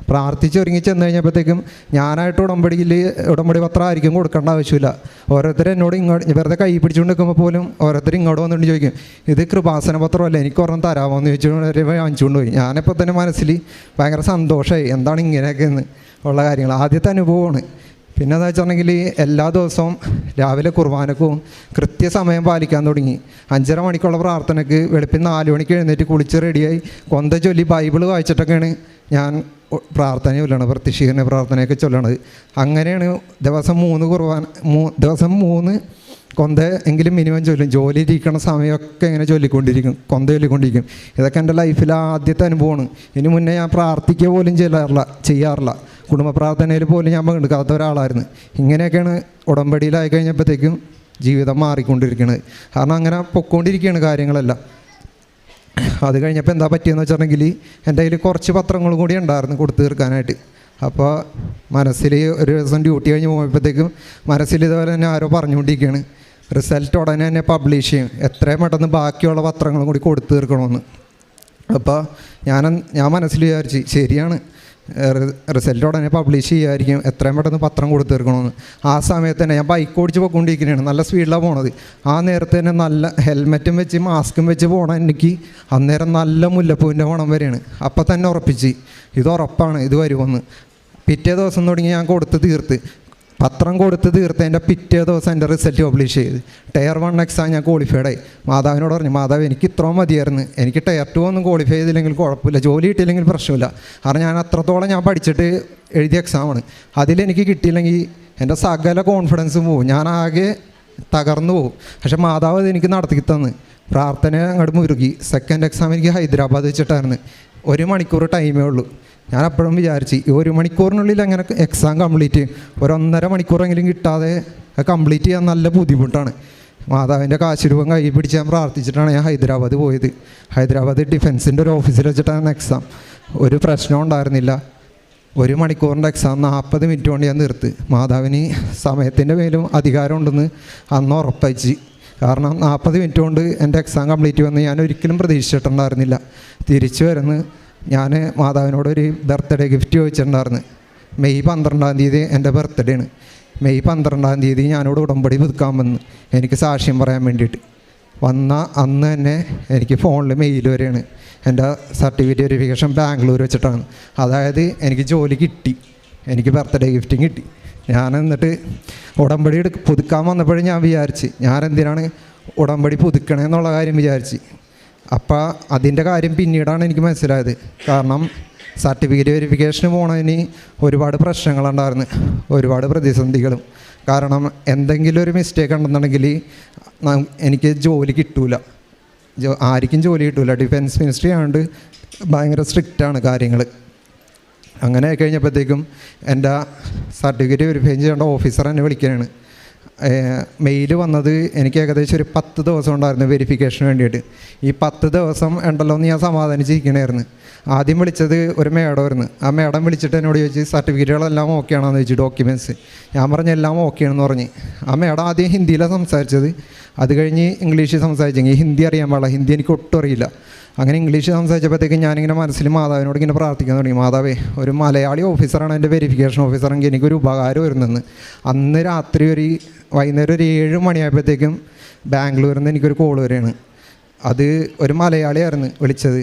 പ്രാർത്ഥിച്ചൊരുങ്ങി ചെന്ന് കഴിഞ്ഞപ്പോഴത്തേക്കും ഞാനായിട്ട് ഉടമ്പടി പത്രം ആയിരിക്കും കൊടുക്കേണ്ട ആവശ്യമില്ല. ഓരോരുത്തർ എന്നോട് വെറുതെ കൈ പിടിച്ചുകൊണ്ട് നിൽക്കുമ്പോൾ പോലും ഓരോരുത്തർ ഇങ്ങോട്ട് വന്നിട്ട് ചോദിക്കും, ഇത് കൃപാസന പത്രമല്ല, എനിക്ക് ഒരെണ്ണം തരാമോ എന്ന് ചോദിച്ചു വാങ്ങിച്ചുകൊണ്ട് പോയി. ഞാനിപ്പോൾ തന്നെ മനസ്സിൽ ഭയങ്കര സന്തോഷമായി, എന്താണ് ഇങ്ങനെയൊക്കെ എന്ന് ഉള്ള കാര്യങ്ങൾ. ആദ്യത്തെ അനുഭവമാണ്. പിന്നെ എന്താ വെച്ചിട്ടുണ്ടെങ്കിൽ എല്ലാ ദിവസവും രാവിലെ കുർബാനക്കും കൃത്യസമയം പാലിക്കാൻ തുടങ്ങി. 5:30 മണിക്കുള്ള പ്രാർത്ഥനയ്ക്ക് വെളുപ്പിന് 4 മണിക്ക് എഴുന്നേറ്റ് കുളിച്ച് റെഡിയായി കൊന്ത ചൊല്ലി ബൈബിൾ വായിച്ചിട്ടൊക്കെയാണ് ഞാൻ പ്രാർത്ഥന ചൊല്ലണത്, പ്രത്യക്ഷീകരണ പ്രാർത്ഥനയൊക്കെ ചൊല്ലണത്. അങ്ങനെയാണ് ദിവസം 3 കൊന്ത എങ്കിലും മിനിമം ചൊല്ലും. ജോലി ഇരിക്കണ സമയമൊക്കെ ഇങ്ങനെ കൊന്ത ചൊല്ലിക്കൊണ്ടിരിക്കും. ഇതൊക്കെ എൻ്റെ ലൈഫിലെ ആദ്യത്തെ അനുഭവമാണ്. ഇനി മുന്നേ ഞാൻ പ്രാർത്ഥിക്കുക പോലും ചെയ്യാറില്ല. കുടുംബ പ്രാർത്ഥനയിൽ പോലും ഞാൻ പങ്കെടുക്കാത്ത ഒരാളായിരുന്നു. ഇങ്ങനെയൊക്കെയാണ് ഉടമ്പടിയിലായി കഴിഞ്ഞപ്പോഴത്തേക്കും ജീവിതം മാറിക്കൊണ്ടിരിക്കുന്നത്. കാരണം അങ്ങനെ പൊയ്ക്കൊണ്ടിരിക്കുകയാണ് കാര്യങ്ങളെല്ലാം. അത് കഴിഞ്ഞപ്പോൾ എന്താ പറ്റിയെന്ന് വെച്ചിട്ടുണ്ടെങ്കിൽ എൻ്റെ കയ്യിൽ കുറച്ച് പത്രങ്ങൾ കൂടി ഉണ്ടായിരുന്നു കൊടുത്തു തീർക്കാനായിട്ട്. അപ്പോൾ മനസ്സിൽ ഒരു ദിവസം ഡ്യൂട്ടി കഴിഞ്ഞ് പോകുമ്പോഴത്തേക്കും മനസ്സിൽ ഇതുപോലെ തന്നെ ആരോ പറഞ്ഞുകൊണ്ടിരിക്കുകയാണ്, റിസൾട്ട് ഉടനെ തന്നെ പബ്ലിഷ് ചെയ്യും, എത്രയും പെട്ടെന്ന് ബാക്കിയുള്ള പത്രങ്ങളും കൂടി കൊടുത്തു തീർക്കണമെന്ന്. അപ്പോൾ ഞാൻ മനസ്സിൽ വിചാരിച്ച് ശരിയാണ്, റിസൾട്ട് ഉടനെ പബ്ലിഷ് ചെയ്യുമായിരിക്കും, എത്രയും പെട്ടെന്ന് പത്രം കൊടുത്തു തീർക്കണമെന്ന്. ആ സമയത്ത് തന്നെ ഞാൻ ബൈക്ക് ഓടിച്ച് പോയിക്കൊണ്ടിരിക്കുകയാണ്, നല്ല സ്പീഡിലാണ് പോണത്. ആ നേരത്തെ തന്നെ നല്ല ഹെൽമെറ്റും വെച്ച് മാസ്കും വെച്ച് പോകണം എനിക്ക്. അന്നേരം നല്ല മുല്ലപ്പൂവിൻ്റെ മണം വരെയാണ്. അപ്പം തന്നെ ഉറപ്പിച്ച് ഇത് ഉറപ്പാണ്, ഇത് വരുമെന്ന്. പിറ്റേ ദിവസം തുടങ്ങി ഞാൻ കൊടുത്ത് തീർത്ത് പത്രം കൊടുത്ത് തീർത്തതിൻ്റെ പിറ്റേ ദിവസം എൻ്റെ റിസൾട്ട് പബ്ലിഷ് ചെയ്ത്. ടയർ 1 എക്സാം ഞാൻ ക്വാളിഫൈഡായി. മാതാവിനോട് പറഞ്ഞു, മാതാവ് എനിക്ക് ഇത്രയും മതിയായിരുന്നു, എനിക്ക് ടയർ 2 ഒന്നും ക്വാളിഫൈ ചെയ്തില്ലെങ്കിൽ കുഴപ്പമില്ല, ജോലി കിട്ടിയില്ലെങ്കിൽ പ്രശ്നമില്ല. കാരണം ഞാൻ അത്രത്തോളം ഞാൻ പഠിച്ചിട്ട് എഴുതിയ എക്സാമാണ്. അതിലെനിക്ക് കിട്ടിയില്ലെങ്കിൽ എൻ്റെ സകല കോൺഫിഡൻസും പോവും, ഞാൻ ആകെ തകർന്നു പോകും. പക്ഷെ മാതാവ് അത് എനിക്ക് നടത്തി തന്ന്. പ്രാർത്ഥന അങ്ങോട്ട് മുരുകി. സെക്കൻഡ് എക്സാം എനിക്ക് ഹൈദരാബാദ് വെച്ചിട്ടായിരുന്നു. 1 മണിക്കൂർ ടൈമേ ഉള്ളൂ. ഞാൻ അപ്പോഴും വിചാരിച്ചു ഈ 1 മണിക്കൂറിനുള്ളിൽ അങ്ങനെ എക്സാം കംപ്ലീറ്റ് 1.5 മണിക്കൂറെങ്കിലും കിട്ടാതെ കംപ്ലീറ്റ് ചെയ്യാൻ നല്ല ബുദ്ധിമുട്ടാണ്. മാതാവിൻ്റെ കാശുരൂപം കൈ പിടിച്ച് ഞാൻ പ്രാർത്ഥിച്ചിട്ടാണ് ഞാൻ ഹൈദരാബാദ് പോയത്. ഹൈദരാബാദ് ഡിഫൻസിൻ്റെ ഒരു ഓഫീസിൽ വെച്ചിട്ടാണ് എക്സാം. ഒരു പ്രശ്നം ഉണ്ടായിരുന്നില്ല. 1 മണിക്കൂറിൻ്റെ എക്സാം 40 മിനിറ്റ് കൊണ്ട് ഞാൻ നിർത്ത്. മാതാവിന് സമയത്തിൻ്റെ മേലും അധികാരമുണ്ടെന്ന് അന്ന് ഉറപ്പിച്ച്. കാരണം 40 മിനിറ്റ് കൊണ്ട് എൻ്റെ എക്സാം കംപ്ലീറ്റ് വന്ന് ഞാൻ ഒരിക്കലും പ്രതീക്ഷിച്ചിട്ടുണ്ടായിരുന്നില്ല. തിരിച്ചു വരുന്ന ഞാൻ മാതാവിനോടൊരു ബർത്ത്ഡേ ഗിഫ്റ്റ് ചോദിച്ചിട്ടുണ്ടായിരുന്നു. മെയ് 12-ാം തീയതി എൻ്റെ ബർത്ത്ഡേ ആണ്. മെയ് 12-ാം തീയതി ഞാനോട് ഉടമ്പടി പുതുക്കാൻ വന്ന് എനിക്ക് സാക്ഷ്യം പറയാൻ വേണ്ടിയിട്ട് വന്ന അന്ന് തന്നെ എനിക്ക് ഫോണിൽ മെയിൽ വരെയാണ്. എൻ്റെ സർട്ടിഫിക്കറ്റ് വെരിഫിക്കേഷൻ ബാംഗ്ലൂർ വെച്ചിട്ടാണ്. അതായത് എനിക്ക് ജോലി കിട്ടി, എനിക്ക് ബർത്ത്ഡേ ഗിഫ്റ്റും കിട്ടി. ഞാൻ എന്നിട്ട് ഉടമ്പടി പുതുക്കാൻ വന്നപ്പോഴും ഞാൻ വിചാരിച്ച് ഞാൻ എന്തിനാണ് ഉടമ്പടി പുതുക്കണേ എന്നുള്ള കാര്യം വിചാരിച്ച്. അപ്പോൾ അതിൻ്റെ കാര്യം പിന്നീടാണ് എനിക്ക് മനസ്സിലായത്. കാരണം സർട്ടിഫിക്കറ്റ് വെരിഫിക്കേഷന് പോണതിന് ഒരുപാട് പ്രശ്നങ്ങളുണ്ടായിരുന്നു, ഒരുപാട് പ്രതിസന്ധികളും. കാരണം എന്തെങ്കിലും ഒരു മിസ്റ്റേക്ക് ഉണ്ടെന്നുണ്ടെങ്കിൽ എനിക്ക് ജോലി കിട്ടൂല, ആർക്കും ജോലി കിട്ടൂല. ഡിഫൻസ് മിനിസ്ട്രി ആയതുകൊണ്ട് ഭയങ്കര സ്ട്രിക്റ്റാണ് കാര്യങ്ങൾ. അങ്ങനെ കഴിഞ്ഞപ്പോഴത്തേക്കും എൻ്റെ സർട്ടിഫിക്കറ്റ് വെരിഫൈ ചെയ്യേണ്ട ഓഫീസർ എന്നെ വിളിക്കാനാണ്. മെയിൽ വന്നത് എനിക്ക് ഏകദേശം ഒരു 10 ദിവസം ഉണ്ടായിരുന്നു വെരിഫിക്കേഷന് വേണ്ടിയിട്ട്. ഈ 10 ദിവസം ഉണ്ടല്ലോ എന്ന് ഞാൻ സമാധാനിച്ചിരിക്കണമായിരുന്നു. ആദ്യം വിളിച്ചത് ഒരു മേഡമായിരുന്നു. ആ മേഡം വിളിച്ചിട്ട് എന്നോട് ചോദിച്ച് സർട്ടിഫിക്കറ്റുകളെല്ലാം ഓക്കെ ആണെന്ന് ചോദിച്ചു, ഡോക്യുമെൻറ്റ്സ്. ഞാൻ പറഞ്ഞ എല്ലാം ഓക്കെ ആണെന്ന് പറഞ്ഞ്. ആ മേഡം ആദ്യം ഹിന്ദിയിലാണ് സംസാരിച്ചത്. അത് കഴിഞ്ഞ് ഇംഗ്ലീഷിൽ സംസാരിച്ചെങ്കിൽ ഹിന്ദി അറിയാൻ പാടില്ല, ഹിന്ദി എനിക്ക് ഒട്ടും അറിയില്ല. അങ്ങനെ ഇംഗ്ലീഷ് സംസാരിച്ചപ്പോഴത്തേക്കും ഞാനിങ്ങനെ മനസ്സിൽ മാതാവിനോട് ഇങ്ങനെ പ്രാർത്ഥിക്കാൻ തുടങ്ങി, മാതാവേ ഒരു മലയാളി ഓഫീസറാണ് എൻ്റെ വെരിഫിക്കേഷൻ ഓഫീസറെങ്കിൽ എനിക്കൊരു ഉപകാരം വരുന്നെന്ന്. അന്ന് രാത്രി വൈകുന്നേരം ഒരു 7 മണിയായപ്പോഴത്തേക്കും ബാംഗ്ലൂരിൽ നിന്ന് എനിക്കൊരു കോൾ വരികയാണ്. അത് ഒരു മലയാളിയായിരുന്നു വിളിച്ചത്.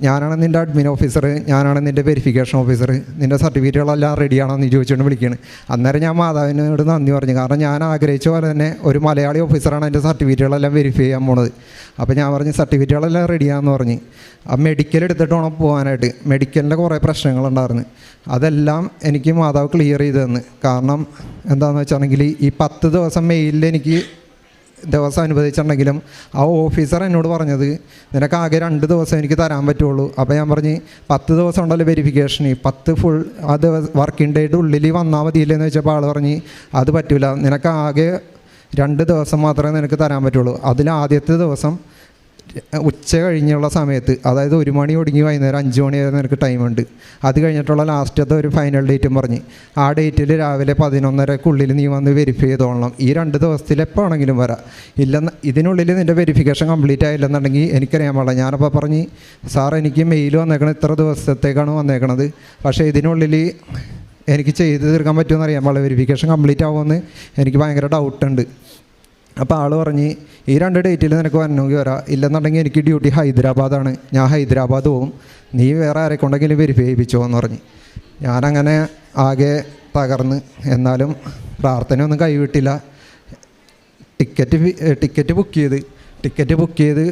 ഞാനാണ് നിൻ്റെ അഡ്മിൻ ഓഫീസർ, ഞാനാണ് നിൻ്റെ വെരിഫിക്കേഷൻ ഓഫീസർ, നിൻ്റെ സർട്ടിഫിക്കറ്റുകളെല്ലാം റെഡിയാണെന്ന് ചോദിച്ചുകൊണ്ട് വിളിക്കുകയാണ്. അന്നേരം ഞാൻ മാതാവിനോട് നന്ദി പറഞ്ഞു. കാരണം ഞാൻ ആഗ്രഹിച്ച പോലെ തന്നെ ഒരു മലയാളി ഓഫീസറാണ് എൻ്റെ സർട്ടിഫിക്കറ്റുകളെല്ലാം വെരിഫൈ ചെയ്യാൻ പോണത്. അപ്പോൾ ഞാൻ പറഞ്ഞു സർട്ടിഫിക്കറ്റുകളെല്ലാം റെഡിയാണെന്ന് പറഞ്ഞ്. ആ മെഡിക്കൽ എടുത്തിട്ട് വേണം പോകാനായിട്ട്. മെഡിക്കലിൻ്റെ കുറേ പ്രശ്നങ്ങളുണ്ടായിരുന്നു. അതെല്ലാം എനിക്ക് മാതാവ് ക്ലിയർ ചെയ്ത് തന്ന്. കാരണം എന്താണെന്ന് വെച്ചിട്ടുണ്ടെങ്കിൽ ഈ 10 ദിവസം മെയിലിൽ എനിക്ക് ദിവസം അനുവദിച്ചിട്ടുണ്ടെങ്കിലും ആ ഓഫീസർ എന്നോട് പറഞ്ഞത് നിനക്ക് ആകെ 2 ദിവസം എനിക്ക് തരാൻ പറ്റുള്ളൂ. അപ്പോൾ ഞാൻ പറഞ്ഞ് 10 ദിവസം ഉണ്ടല്ലോ വെരിഫിക്കേഷന്, 10 ഫുൾ ആ വർക്കിംഗ് ഡേയുടെ ഉള്ളിൽ വന്നാൽ മതിയില്ലെന്ന് വെച്ചപ്പോൾ ആൾ പറഞ്ഞ് അത് പറ്റില്ല, നിനക്ക് ആകെ 2 ദിവസം മാത്രമേ നിനക്ക് തരാൻ പറ്റുള്ളൂ. അതിൽ ആദ്യത്തെ ദിവസം ഉച്ച കഴിഞ്ഞുള്ള സമയത്ത്, അതായത് 1 മണി ഒടുങ്ങി വൈകുന്നേരം 5 മണി വരെ നിനക്ക് ടൈമുണ്ട്. അത് കഴിഞ്ഞിട്ടുള്ള ലാസ്റ്റത്തെ ഒരു ഫൈനൽ ഡേറ്റും പറഞ്ഞ് ആ ഡേറ്റിൽ രാവിലെ 11:30 നീ വന്ന് വെരിഫൈ ചെയ്തോളണം. ഈ 2 ദിവസത്തിൽ എപ്പോൾ ആണെങ്കിലും വരാം. ഇല്ലെന്ന് ഇതിനുള്ളിൽ നിൻ്റെ വെരിഫിക്കേഷൻ കംപ്ലീറ്റ് ആയില്ലെന്നുണ്ടെങ്കിൽ എനിക്കറിയാൻ പാടില്ല. ഞാനപ്പോൾ പറഞ്ഞ് സാർ എനിക്ക് മെയിൽ വന്നേക്കണത് ഇത്ര ദിവസത്തേക്കാണ് വന്നേക്കണത്, പക്ഷേ ഇതിനുള്ളിൽ എനിക്ക് ചെയ്ത് തീർക്കാൻ പറ്റുമെന്ന് അറിയാൻ പാടില്ല, വെരിഫിക്കേഷൻ കംപ്ലീറ്റ് ആവുമെന്ന് എനിക്ക് ഭയങ്കര ഡൗട്ടുണ്ട്. അപ്പോൾ ആൾ പറഞ്ഞ് ഈ 2 ഡേറ്റിൽ നിനക്ക് വരണമെങ്കിൽ വരാം, ഇല്ലെന്നുണ്ടെങ്കിൽ എനിക്ക് ഡ്യൂട്ടി ഹൈദരാബാദാണ്, ഞാൻ ഹൈദരാബാദ് പോവും, നീ വേറെ ആരെക്കൊണ്ടെങ്കിലും വെരിഫൈ ചെയ്യിപ്പിച്ചോ എന്ന് പറഞ്ഞ്. ഞാനങ്ങനെ ആകെ തകർന്ന്. എന്നാലും പ്രാർത്ഥനയൊന്നും കൈവിട്ടില്ല. ടിക്കറ്റ് ബുക്ക് ചെയ്ത്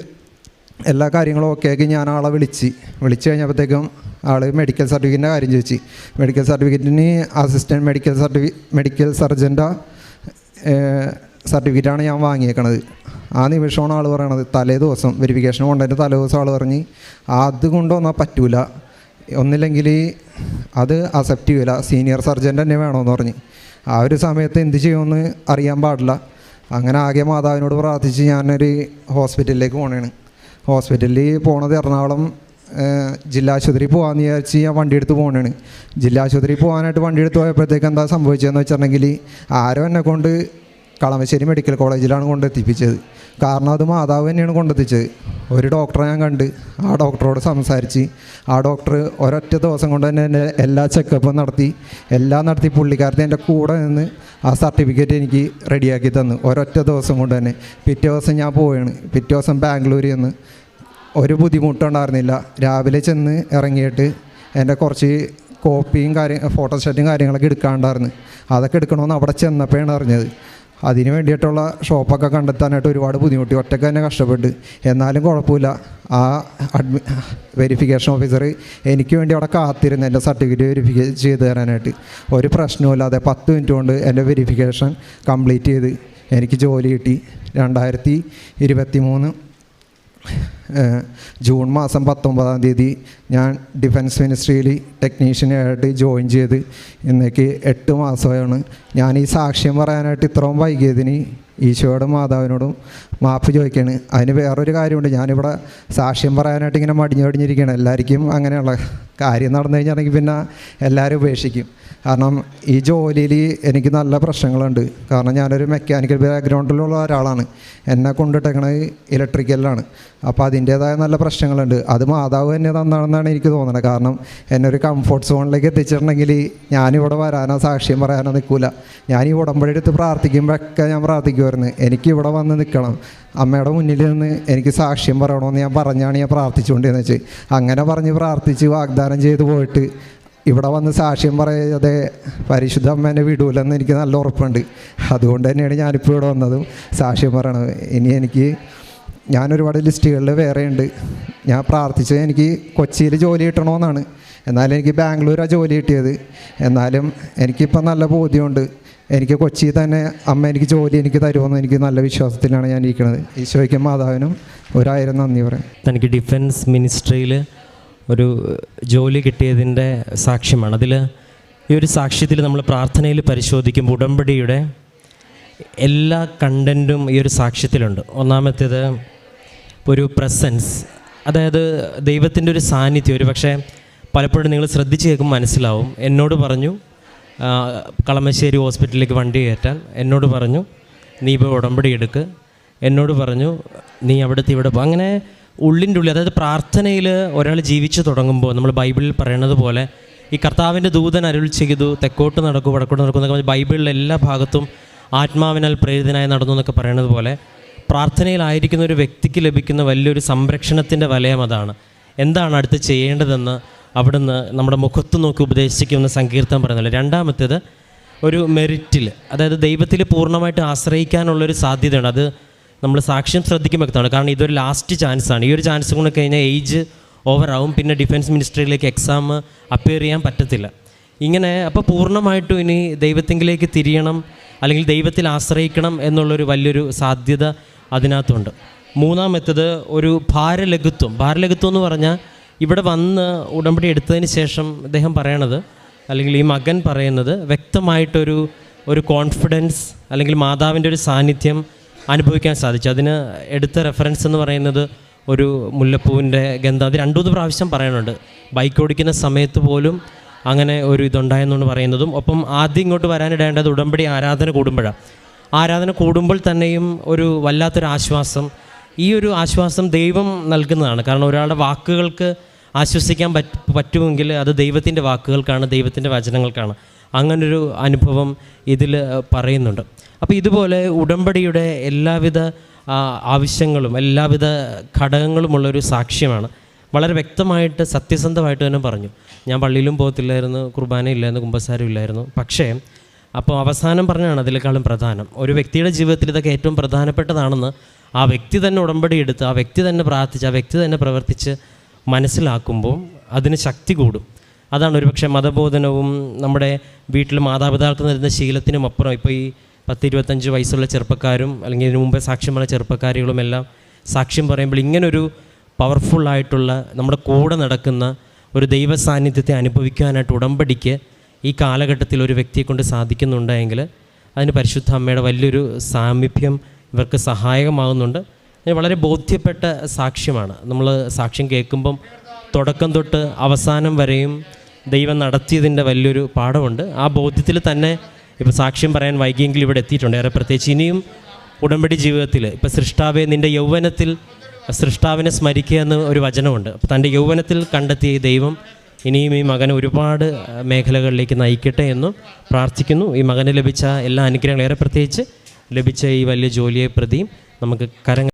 എല്ലാ കാര്യങ്ങളും ഓക്കെ ആക്കി ഞാൻ ആളെ വിളിച്ച് കഴിഞ്ഞപ്പോഴത്തേക്കും ആൾ മെഡിക്കൽ സർട്ടിഫിക്കറ്റിൻ്റെ കാര്യം ചോദിച്ചു. മെഡിക്കൽ സർട്ടിഫിക്കറ്റിന് അസിസ്റ്റൻറ്റ് മെഡിക്കൽ സർജൻ്റെ സർട്ടിഫിക്കറ്റാണ് ഞാൻ വാങ്ങിയേക്കണത്. ആ നിമിഷമാണ് ആൾ പറയണത് തലേ ദിവസം വെരിഫിക്കേഷൻ കൊണ്ടതിൻ്റെ തലേ ദിവസം ആൾ പറഞ്ഞ് അത് കൊണ്ടുവന്നാൽ പറ്റൂല, ഒന്നില്ലെങ്കിൽ അത് അക്സെപ്റ്റ് ചെയ്യില്ല, സീനിയർ സർജൻ്റ് തന്നെ വേണമെന്ന് പറഞ്ഞ്. ആ ഒരു സമയത്ത് എന്ത് ചെയ്യുമെന്ന് അറിയാൻ പാടില്ല. അങ്ങനെ ആകെ മാതാവിനോട് പ്രാർത്ഥിച്ച് ഞാനൊരു ഹോസ്പിറ്റലിലേക്ക് പോകണേണ്. ഹോസ്പിറ്റലിൽ പോണത് എറണാകുളം ജില്ലാ ആശുപത്രി പോകാമെന്ന് വിചാരിച്ച് ഞാൻ വണ്ടി എടുത്ത് പോകണേണ്. ജില്ലാ ആശുപത്രി പോകാനായിട്ട് വണ്ടി എടുത്ത് പോയപ്പോഴത്തേക്ക് എന്താ സംഭവിച്ചതെന്ന് വെച്ചിട്ടുണ്ടെങ്കിൽ ആരോ എന്നെ കൊണ്ട് കളമശ്ശേരി മെഡിക്കൽ കോളേജിലാണ് കൊണ്ടെത്തിപ്പിച്ചത്. കാരണം അത് മാതാവ് തന്നെയാണ് കൊണ്ടെത്തിച്ചത്. ഒരു ഡോക്ടറെ ഞാൻ കണ്ട് ആ ഡോക്ടറോട് സംസാരിച്ച് ആ ഡോക്ടർ ഒരൊറ്റ ദിവസം കൊണ്ട് തന്നെ എൻ്റെ എല്ലാ ചെക്കപ്പും നടത്തി പുള്ളിക്കാരത്തെ എൻ്റെ കൂടെ നിന്ന് ആ സർട്ടിഫിക്കറ്റ് എനിക്ക് റെഡിയാക്കി തന്നു ഒരൊറ്റ ദിവസം കൊണ്ട് തന്നെ. പിറ്റേ ദിവസം ഞാൻ പോവുകയാണ്. പിറ്റേ ദിവസം ബാംഗ്ലൂരിൽ നിന്ന് ഒരു ബുദ്ധിമുട്ടുണ്ടായിരുന്നില്ല. രാവിലെ ചെന്ന് ഇറങ്ങിയിട്ട് എൻ്റെ കുറച്ച് കോപ്പിയും ഫോട്ടോസ്റ്റാറ്റും കാര്യങ്ങളൊക്കെ എടുക്കാണ്ടായിരുന്നു. അതൊക്കെ എടുക്കണമെന്ന് അവിടെ ചെന്നപ്പോഴാണ് അറിഞ്ഞത്. അതിന് വേണ്ടിയിട്ടുള്ള ഷോപ്പൊക്കെ കണ്ടെത്താനായിട്ട് ഒരുപാട് ബുദ്ധിമുട്ടി, ഒറ്റയ്ക്ക് തന്നെ കഷ്ടപ്പെട്ട്. എന്നാലും കുഴപ്പമില്ല, ആ വെരിഫിക്കേഷൻ ഓഫീസർ എനിക്ക് വേണ്ടി അവിടെ കാത്തിരുന്നു എൻ്റെ സർട്ടിഫിക്കറ്റ് വെരിഫിക്കേ ചെയ്ത് തരാനായിട്ട്. ഒരു പ്രശ്നവുമില്ലാതെ 10 മിനിറ്റ് കൊണ്ട് എൻ്റെ വെരിഫിക്കേഷൻ കംപ്ലീറ്റ് ചെയ്ത് എനിക്ക് ജോലി കിട്ടി. 2023 ജൂൺ മാസം 19-ാം തീയതി ഞാൻ ഡിഫൻസ് മിനിസ്ട്രിയിൽ ടെക്നീഷ്യനായിട്ട് ജോയിൻ ചെയ്ത് ഇന്നേക്ക് 8 മാസമാണ്. ഞാൻ ഈ സാക്ഷ്യം പറയാനായിട്ട് ഇത്രയും വൈകിയതിന് ഈശോയോടും മാതാവിനോടും മാപ്പ് ചോദിക്കുകയാണ്. അതിന് വേറൊരു കാര്യമുണ്ട്, ഞാനിവിടെ സാക്ഷ്യം പറയാനായിട്ട് ഇങ്ങനെ മടിഞ്ഞിരിക്കുകയാണ്. എല്ലാവർക്കും അങ്ങനെയുള്ള കാര്യം നടന്നു കഴിഞ്ഞാണെങ്കിൽ പിന്നെ എല്ലാവരും ഉപേക്ഷിക്കും. കാരണം ഈ ജോലിയിൽ എനിക്ക് നല്ല പ്രശ്നങ്ങളുണ്ട്. കാരണം ഞാനൊരു മെക്കാനിക്കൽ ബാക്ക്ഗ്രൗണ്ടിലുള്ള ഒരാളാണ്. എന്നെ കൊണ്ടിട്ടേക്കണത് ഇലക്ട്രിക്കലിലാണ്. അപ്പോൾ അതിൻ്റേതായ നല്ല പ്രശ്നങ്ങളുണ്ട്. അത് മാതാവ് തന്നെ തന്നാണെന്നാണ് എനിക്ക് തോന്നുന്നത്. കാരണം എന്നെ ഒരു കംഫർട്ട് സോണിലേക്ക് എത്തിച്ചിട്ടുണ്ടെങ്കിൽ ഞാനിവിടെ വരാനോ സാക്ഷ്യം പറയാനോ നിൽക്കില്ല. ഞാൻ ഈ ഉടമ്പടി എടുത്ത് പ്രാർത്ഥിക്കുമ്പോഴൊക്കെ ഞാൻ പ്രാർത്ഥിക്കുമായിരുന്നു, എനിക്ക് ഇവിടെ വന്ന് നിൽക്കണം, അമ്മയുടെ മുന്നിൽ നിന്ന് എനിക്ക് സാക്ഷ്യം പറയണമെന്ന് ഞാൻ പറഞ്ഞാണ് ഞാൻ പ്രാർത്ഥിച്ചുകൊണ്ടിരുന്നത് വെച്ച്. അങ്ങനെ പറഞ്ഞ് പ്രാർത്ഥിച്ച് വാഗ്ദാനം ചെയ്ത് പോയിട്ട് ഇവിടെ വന്ന് സാക്ഷ്യം പറയാതെ പരിശുദ്ധ അമ്മേനെ വിടൂലെന്ന് എനിക്ക് നല്ല ഉറപ്പുണ്ട്. അതുകൊണ്ട് തന്നെയാണ് ഞാനിപ്പോൾ ഇവിടെ വന്നതും സാക്ഷ്യം പറയണത്. ഇനി ഞാനൊരുപാട് ലിസ്റ്റുകളിൽ വേറെയുണ്ട്. ഞാൻ പ്രാർത്ഥിച്ചത് എനിക്ക് കൊച്ചിയിൽ ജോലി കിട്ടണമെന്നാണ്. എന്നാലും എനിക്ക് ബാംഗ്ലൂരാണ് ജോലി കിട്ടിയത്. എന്നാലും എനിക്കിപ്പോൾ നല്ല ബോധ്യമുണ്ട്, എനിക്ക് കൊച്ചിയിൽ തന്നെ അമ്മ എനിക്ക് ജോലി എനിക്ക് തരുമെന്ന് എനിക്ക് നല്ല വിശ്വാസത്തിലാണ് ഞാൻ ഇരിക്കുന്നത്. ഈശോയ്ക്കും മാതാവിനും 1000 നന്ദി പറയാം. തനിക്ക് ഡിഫൻസ് മിനിസ്ട്രിയിൽ ഒരു ജോലി കിട്ടിയതിൻ്റെ സാക്ഷ്യമാണ്. അതിൽ ഈ ഒരു സാക്ഷ്യത്തിൽ നമ്മൾ പ്രാർത്ഥനയിൽ പരിശോധിക്കുമ്പോൾ ഉടമ്പടിയുടെ എല്ലാ കണ്ടൻറ്റും ഈ ഒരു സാക്ഷ്യത്തിലുണ്ട്. ഒന്നാമത്തേത് ഒരു പ്രസൻസ്, അതായത് ദൈവത്തിൻ്റെ ഒരു സാന്നിധ്യം. ഒരു പക്ഷേ പലപ്പോഴും നിങ്ങൾ ശ്രദ്ധിച്ച് കേൾക്കുമ്പോൾ മനസ്സിലാവും. എന്നോട് പറഞ്ഞു കളമശ്ശേരി ഹോസ്പിറ്റലിലേക്ക് വണ്ടി കയറ്റാൻ, എന്നോട് പറഞ്ഞു നീ ഇപ്പോൾ ഉടമ്പടി എടുക്ക്, എന്നോട് പറഞ്ഞു നീ അവിടുത്തെ ഇവിടെ പോ. അങ്ങനെ ഉള്ളിൻ്റെ ഉള്ളിൽ, അതായത് പ്രാർത്ഥനയിൽ ഒരാൾ ജീവിച്ചു തുടങ്ങുമ്പോൾ നമ്മൾ ബൈബിളിൽ പറയണത് പോലെ ഈ കർത്താവിൻ്റെ ദൂതൻ അരുൾ ചെയ്തു തെക്കോട്ട് നടക്കൂ വടക്കോട്ട് നടക്കൂ എന്നൊക്കെ ബൈബിളിലെ എല്ലാ ഭാഗത്തും ആത്മാവിനാൽ പ്രേരിതനായി നടന്നു എന്നൊക്കെ പറയണത് പോലെ പ്രാർത്ഥനയിലായിരിക്കുന്ന ഒരു വ്യക്തിക്ക് ലഭിക്കുന്ന വലിയൊരു സംരക്ഷണത്തിൻ്റെ വലയം അതാണ്. എന്താണ് അടുത്ത് ചെയ്യേണ്ടതെന്ന് അവിടുന്ന് നമ്മുടെ മുഖത്ത് നോക്കി ഉപദേശിക്കുമെന്ന് സങ്കീർത്തനം പറയുന്നില്ല. രണ്ടാമത്തേത് ഒരു മെറിറ്റിൽ, അതായത് ദൈവത്തിൽ പൂർണ്ണമായിട്ട് ആശ്രയിക്കാനുള്ളൊരു സാധ്യതയുണ്ട്. അത് നമ്മൾ സാക്ഷ്യം ശ്രദ്ധിക്കുമ്പോൾ വ്യക്തമാണ്. കാരണം ഇതൊരു ലാസ്റ്റ് ചാൻസാണ്. ഈ ഒരു ചാൻസ് കൊണ്ട് കഴിഞ്ഞാൽ ഏജ് ഓവറാവും, പിന്നെ ഡിഫൻസ് മിനിസ്ട്രിയിലേക്ക് എക്സാം അപ്പിയർ ചെയ്യാൻ പറ്റത്തില്ല. ഇങ്ങനെ അപ്പോൾ പൂർണ്ണമായിട്ടും ഇനി ദൈവത്തിലേക്ക് തിരിയണം, അല്ലെങ്കിൽ ദൈവത്തിൽ ആശ്രയിക്കണം എന്നുള്ളൊരു വലിയൊരു സാധ്യത അതിനകത്തുണ്ട്. മൂന്നാമത്തേത് ഒരു ഭാരലഘുത്വം എന്ന് പറഞ്ഞാൽ ഇവിടെ വന്ന് ഉടമ്പടി എടുത്തതിന് ശേഷം അദ്ദേഹം പറയണത്, അല്ലെങ്കിൽ ഈ മകൻ പറയുന്നത്, വ്യക്തമായിട്ടൊരു കോൺഫിഡൻസ് അല്ലെങ്കിൽ മാതാവിൻ്റെ ഒരു സാന്നിധ്യം അനുഭവിക്കാൻ സാധിച്ചു. അതിന് എടുത്ത റെഫറൻസ് എന്ന് പറയുന്നത് ഒരു മുല്ലപ്പൂവിൻ്റെ ഗന്ധം. അത് 2-3 പ്രാവശ്യം പറയുന്നുണ്ട്. ബൈക്ക് ഓടിക്കുന്ന സമയത്ത് പോലും അങ്ങനെ ഒരു ഇതുണ്ടായെന്നാണ് പറയുന്നതും. ഒപ്പം ആദ്യം ഇങ്ങോട്ട് വരാനിടേണ്ടത് ഉടമ്പടി ആരാധന കൂടുമ്പോഴാണ്. ആരാധന കൂടുമ്പോൾ തന്നെയും ഒരു വല്ലാത്തൊരു ആശ്വാസം, ഈ ഒരു ആശ്വാസം ദൈവം നൽകുന്നതാണ്. കാരണം ഒരാളുടെ വാക്കുകൾക്ക് ആശ്വസിക്കാൻ പറ്റുമെങ്കിൽ അത് ദൈവത്തിൻ്റെ വാക്കുകൾക്കാണ്, ദൈവത്തിൻ്റെ വചനങ്ങൾക്കാണ്. അങ്ങനൊരു അനുഭവം ഇതിൽ പറയുന്നുണ്ട്. അപ്പോൾ ഇതുപോലെ ഉടമ്പടിയുടെ എല്ലാവിധ ആവശ്യങ്ങളും എല്ലാവിധ ഘടകങ്ങളുമുള്ളൊരു സാക്ഷ്യമാണ്. വളരെ വ്യക്തമായിട്ട് സത്യസന്ധമായിട്ട് തന്നെ പറഞ്ഞു. ഞാൻ പള്ളിയിലും പോകത്തില്ലായിരുന്നു, കുർബാനയില്ലായിരുന്നു, കുമ്പസാരം ഇല്ലായിരുന്നു. പക്ഷേ അപ്പോൾ അവസാനം പറഞ്ഞാണ് അതിനേക്കാളും പ്രധാനം. ഒരു വ്യക്തിയുടെ ജീവിതത്തിൽ ഇതൊക്കെ ഏറ്റവും പ്രധാനപ്പെട്ടതാണെന്ന് ആ വ്യക്തി തന്നെ ഉടമ്പടി എടുത്ത്, ആ വ്യക്തി തന്നെ പ്രാർത്ഥിച്ച്, ആ വ്യക്തി തന്നെ പ്രവർത്തിച്ച് മനസ്സിലാക്കുമ്പോൾ അതിന് ശക്തി കൂടും. അതാണ് ഒരുപക്ഷെ മതബോധനവും നമ്മുടെ വീട്ടിൽ മാതാപിതാക്കൾ നൽകുന്ന ശീലത്തിനും അപ്പുറം ഇപ്പോൾ ഈ 10-25 വയസ്സുള്ള ചെറുപ്പക്കാരും അല്ലെങ്കിൽ ഇതിനു മുമ്പേ സാക്ഷ്യം പറഞ്ഞ ചെറുപ്പക്കാരികളും എല്ലാം സാക്ഷ്യം പറയുമ്പോൾ ഇങ്ങനൊരു പവർഫുള്ളായിട്ടുള്ള നമ്മുടെ കൂടെ നടക്കുന്ന ഒരു ദൈവ സാന്നിധ്യത്തെ അനുഭവിക്കാനായിട്ട് ഉടമ്പടിക്ക് ഈ കാലഘട്ടത്തിൽ ഒരു വ്യക്തിയെ കൊണ്ട് സാധിക്കുന്നുണ്ടെങ്കിൽ അതിന് പരിശുദ്ധ അമ്മയുടെ വലിയൊരു സാമീപ്യം ഇവർക്ക് സഹായകമാകുന്നുണ്ട്. വളരെ ബോധ്യപ്പെട്ട സാക്ഷ്യമാണ്. നമ്മൾ സാക്ഷ്യം കേൾക്കുമ്പം തുടക്കം തൊട്ട് അവസാനം വരെയും ദൈവം നടത്തിയതിൻ്റെ വലിയൊരു പാഠമുണ്ട്. ആ ബോധ്യത്തിൽ തന്നെ ഇപ്പോൾ സാക്ഷ്യം പറയാൻ വൈകിയെങ്കിൽ ഇവിടെ എത്തിയിട്ടുണ്ട്. ഏറെ പ്രത്യേകിച്ച് ഇനിയും ഉടമ്പടി ജീവിതത്തിൽ ഇപ്പോൾ സൃഷ്ടാവെ നിൻ്റെ യൗവനത്തിൽ സൃഷ്ടാവിനെ സ്മരിക്കുക എന്ന് ഒരു വചനമുണ്ട്. അപ്പോൾ തൻ്റെ യൗവനത്തിൽ കണ്ടെത്തിയ ഈ ദൈവം ഇനിയും ഈ മകനെ ഒരുപാട് മേഖലകളിലേക്ക് നയിക്കട്ടെ എന്നും പ്രാർത്ഥിക്കുന്നു. ഈ മകന് ലഭിച്ച എല്ലാ അനുഗ്രഹങ്ങളും, ഏറെ പ്രത്യേകിച്ച് ലഭിച്ച ഈ വലിയ ജോലിയെ പ്രതിയും നമുക്ക്